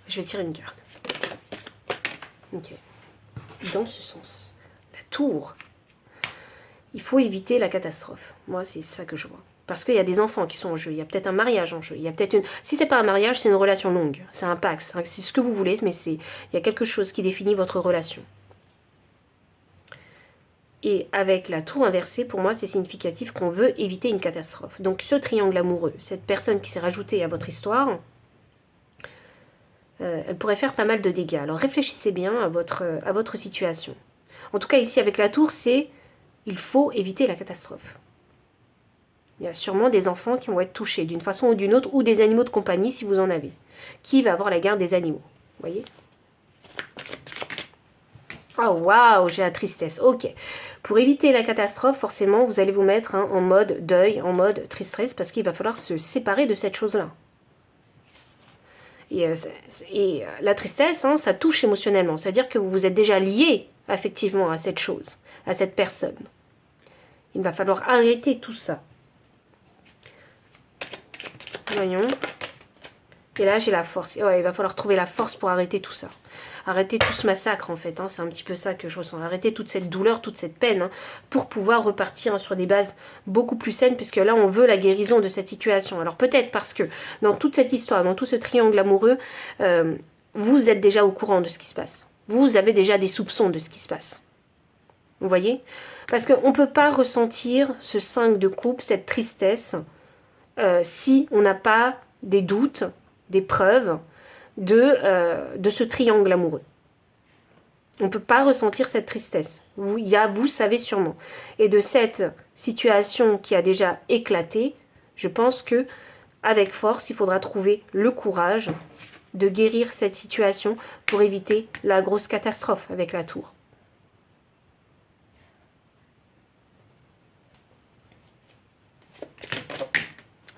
Je vais tirer une carte. Ok. Dans ce sens, la tour. Il faut éviter la catastrophe. Moi, c'est ça que je vois. Parce qu'il y a des enfants qui sont en jeu. Il y a peut-être un mariage en jeu. Il y a peut-être une... Si c'est pas un mariage, c'est une relation longue. C'est un pax. C'est ce que vous voulez, mais il y a quelque chose qui définit votre relation. Et avec la tour inversée, pour moi, c'est significatif qu'on veut éviter une catastrophe. Donc ce triangle amoureux, cette personne qui s'est rajoutée à votre histoire, elle pourrait faire pas mal de dégâts. Alors réfléchissez bien à votre situation. En tout cas, ici, avec la tour, c'est... Il faut éviter la catastrophe. Il y a sûrement des enfants qui vont être touchés d'une façon ou d'une autre, ou des animaux de compagnie si vous en avez. Qui va avoir la garde des animaux? Vous voyez? Oh waouh, j'ai la tristesse. Ok. Pour éviter la catastrophe, forcément, vous allez vous mettre en mode deuil, en mode tristesse, parce qu'il va falloir se séparer de cette chose-là. Et la tristesse, ça touche émotionnellement. C'est-à-dire que vous vous êtes déjà lié, effectivement, à cette chose, à cette personne. Il va falloir arrêter tout ça. Voyons. Et là, j'ai la force. Ouais, il va falloir trouver la force pour arrêter tout ça. Arrêter tout ce massacre, en fait. C'est un petit peu ça que je ressens. Arrêter toute cette douleur, toute cette peine, pour pouvoir repartir sur des bases beaucoup plus saines, puisque là, on veut la guérison de cette situation. Alors peut-être parce que dans toute cette histoire, dans tout ce triangle amoureux, vous êtes déjà au courant de ce qui se passe. Vous avez déjà des soupçons de ce qui se passe. Vous voyez? Parce qu'on ne peut pas ressentir ce 5 de coupe, cette tristesse, si on n'a pas des doutes, des preuves de ce triangle amoureux. On ne peut pas ressentir cette tristesse. Vous savez sûrement. Et de cette situation qui a déjà éclaté, je pense que avec force, il faudra trouver le courage de guérir cette situation pour éviter la grosse catastrophe avec la tour.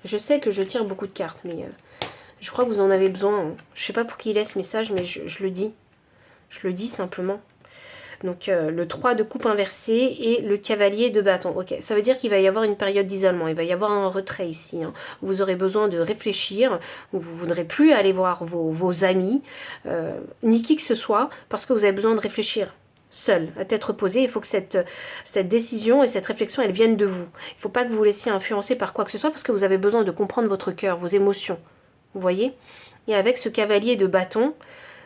Je sais que je tire beaucoup de cartes, mais je crois que vous en avez besoin. Je ne sais pas pour qui il est ce message, mais je le dis. Je le dis simplement. Donc le 3 de coupe inversée et le cavalier de bâton. Ok, ça veut dire qu'il va y avoir une période d'isolement. Il va y avoir un retrait ici. Vous aurez besoin de réfléchir. Vous ne voudrez plus aller voir vos amis, ni qui que ce soit, parce que vous avez besoin de réfléchir. Seul, à tête reposée, il faut que cette décision et cette réflexion, elles viennent de vous. Il ne faut pas que vous vous laissiez influencer par quoi que ce soit, parce que vous avez besoin de comprendre votre cœur, vos émotions. Vous voyez? Et avec ce cavalier de bâton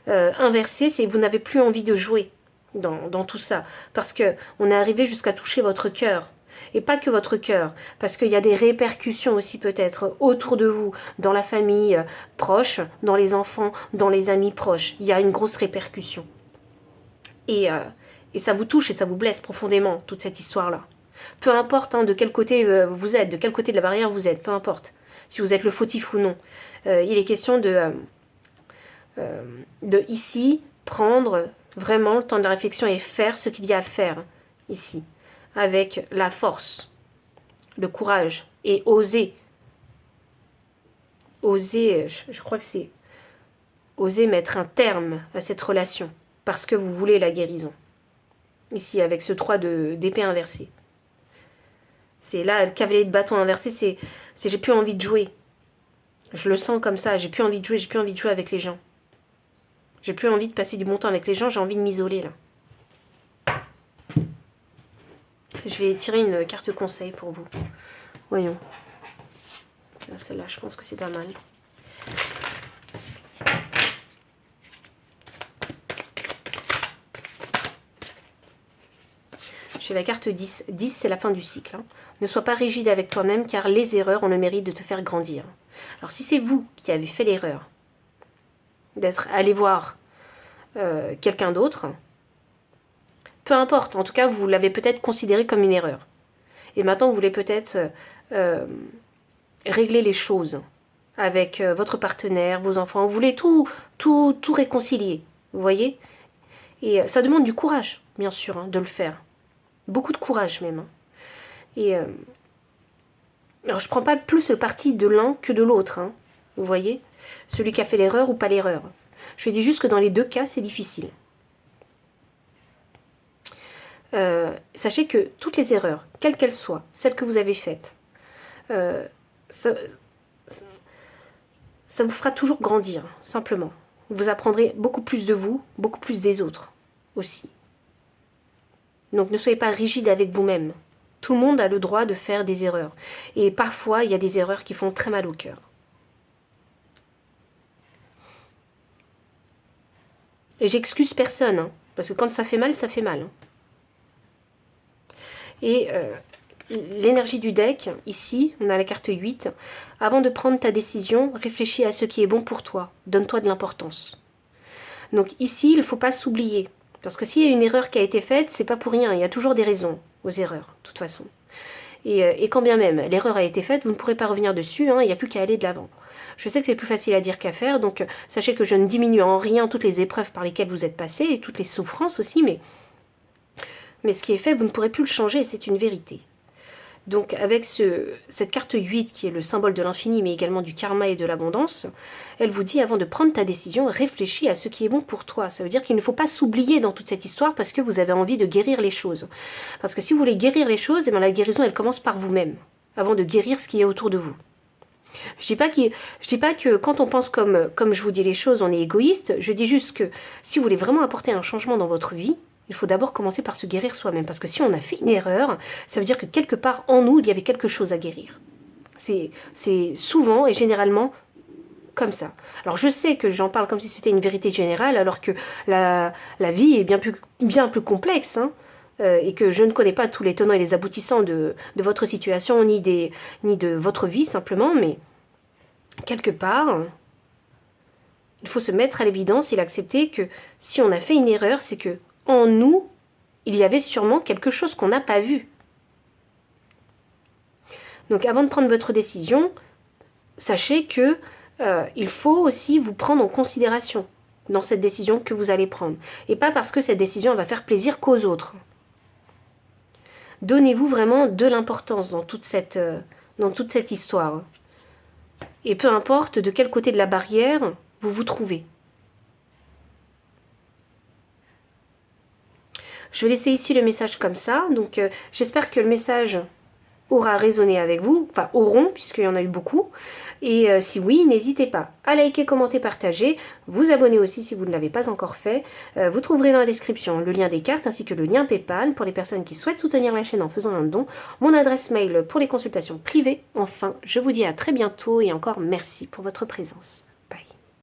inversé, c'est vous n'avez plus envie de jouer dans tout ça. Parce qu'on est arrivé jusqu'à toucher votre cœur. Et pas que votre cœur, parce qu'il y a des répercussions aussi peut-être autour de vous, dans la famille proche, dans les enfants, dans les amis proches. Il y a une grosse répercussion. Et ça vous touche et ça vous blesse profondément, toute cette histoire-là. Peu importe de quel côté vous êtes, de quel côté de la barrière vous êtes, peu importe. Si vous êtes le fautif ou non. Il est question de ici prendre vraiment le temps de la réflexion et faire ce qu'il y a à faire ici. Avec la force, le courage et oser. Oser, je crois que c'est oser mettre un terme à cette relation. Parce que vous voulez la guérison. Ici, avec ce 3 d'épée inversée. C'est là, le cavalier de bâton inversé, c'est j'ai plus envie de jouer. Je le sens comme ça, j'ai plus envie de jouer avec les gens. J'ai plus envie de passer du bon temps avec les gens, j'ai envie de m'isoler là. Je vais tirer une carte conseil pour vous. Voyons. Celle-là, je pense que c'est pas mal. J'ai la carte 10. 10, c'est la fin du cycle. Hein. Ne sois pas rigide avec toi-même, car les erreurs ont le mérite de te faire grandir. Alors, si c'est vous qui avez fait l'erreur d'être allé voir quelqu'un d'autre, peu importe, en tout cas, vous l'avez peut-être considéré comme une erreur. Et maintenant, vous voulez peut-être régler les choses avec votre partenaire, vos enfants. Vous voulez tout réconcilier, vous voyez? Et ça demande du courage, bien sûr, hein, de le faire. Beaucoup de courage même. Hein. Et alors, je ne prends pas plus le parti de l'un que de l'autre, hein, vous voyez? Celui qui a fait l'erreur ou pas l'erreur. Je dis juste que dans les deux cas, c'est difficile. Sachez que toutes les erreurs, quelles qu'elles soient, celles que vous avez faites, ça vous fera toujours grandir, simplement. Vous apprendrez beaucoup plus de vous, beaucoup plus des autres aussi. Donc ne soyez pas rigide avec vous-même. Tout le monde a le droit de faire des erreurs. Et parfois, il y a des erreurs qui font très mal au cœur. Et j'excuse personne, hein, parce que quand ça fait mal, ça fait mal. Hein. Et l'énergie du deck, ici, on a la carte 8. Avant de prendre ta décision, réfléchis à ce qui est bon pour toi. Donne-toi de l'importance. Donc ici, il ne faut pas s'oublier. Parce que s'il y a une erreur qui a été faite, c'est pas pour rien. Il y a toujours des raisons aux erreurs, de toute façon. Et quand bien même l'erreur a été faite, vous ne pourrez pas revenir dessus. Hein, il n'y a plus qu'à aller de l'avant. Je sais que c'est plus facile à dire qu'à faire. Donc sachez que je ne diminue en rien toutes les épreuves par lesquelles vous êtes passé et toutes les souffrances aussi. Mais ce qui est fait, vous ne pourrez plus le changer. C'est une vérité. Donc avec cette carte 8 qui est le symbole de l'infini mais également du karma et de l'abondance, elle vous dit avant de prendre ta décision, réfléchis à ce qui est bon pour toi. Ça veut dire qu'il ne faut pas s'oublier dans toute cette histoire parce que vous avez envie de guérir les choses. Parce que si vous voulez guérir les choses, eh bien la guérison elle commence par vous-même, avant de guérir ce qui est autour de vous. Je dis pas que quand on pense comme je vous dis les choses, on est égoïste. Je dis juste que si vous voulez vraiment apporter un changement dans votre vie, il faut d'abord commencer par se guérir soi-même. Parce que si on a fait une erreur, ça veut dire que quelque part en nous, il y avait quelque chose à guérir. C'est souvent et généralement comme ça. Alors je sais que j'en parle comme si c'était une vérité générale, alors que la vie est bien plus complexe. Hein, et que je ne connais pas tous les tenants et les aboutissants de votre situation, ni de votre vie simplement, mais quelque part, il faut se mettre à l'évidence et l'accepter que si on a fait une erreur, c'est que en nous, il y avait sûrement quelque chose qu'on n'a pas vu. Donc avant de prendre votre décision, sachez que il faut aussi vous prendre en considération dans cette décision que vous allez prendre. Et pas parce que cette décision va faire plaisir qu'aux autres. Donnez-vous vraiment de l'importance dans toute cette histoire. Et peu importe de quel côté de la barrière vous vous trouvez. Je vais laisser ici le message comme ça. Donc j'espère que le message aura résonné avec vous. Enfin auront, puisqu'il y en a eu beaucoup. Et si oui, n'hésitez pas à liker, commenter, partager. Vous abonner aussi si vous ne l'avez pas encore fait. Vous trouverez dans la description le lien des cartes ainsi que le lien PayPal pour les personnes qui souhaitent soutenir la chaîne en faisant un don. Mon adresse mail pour les consultations privées. Enfin, je vous dis à très bientôt et encore merci pour votre présence.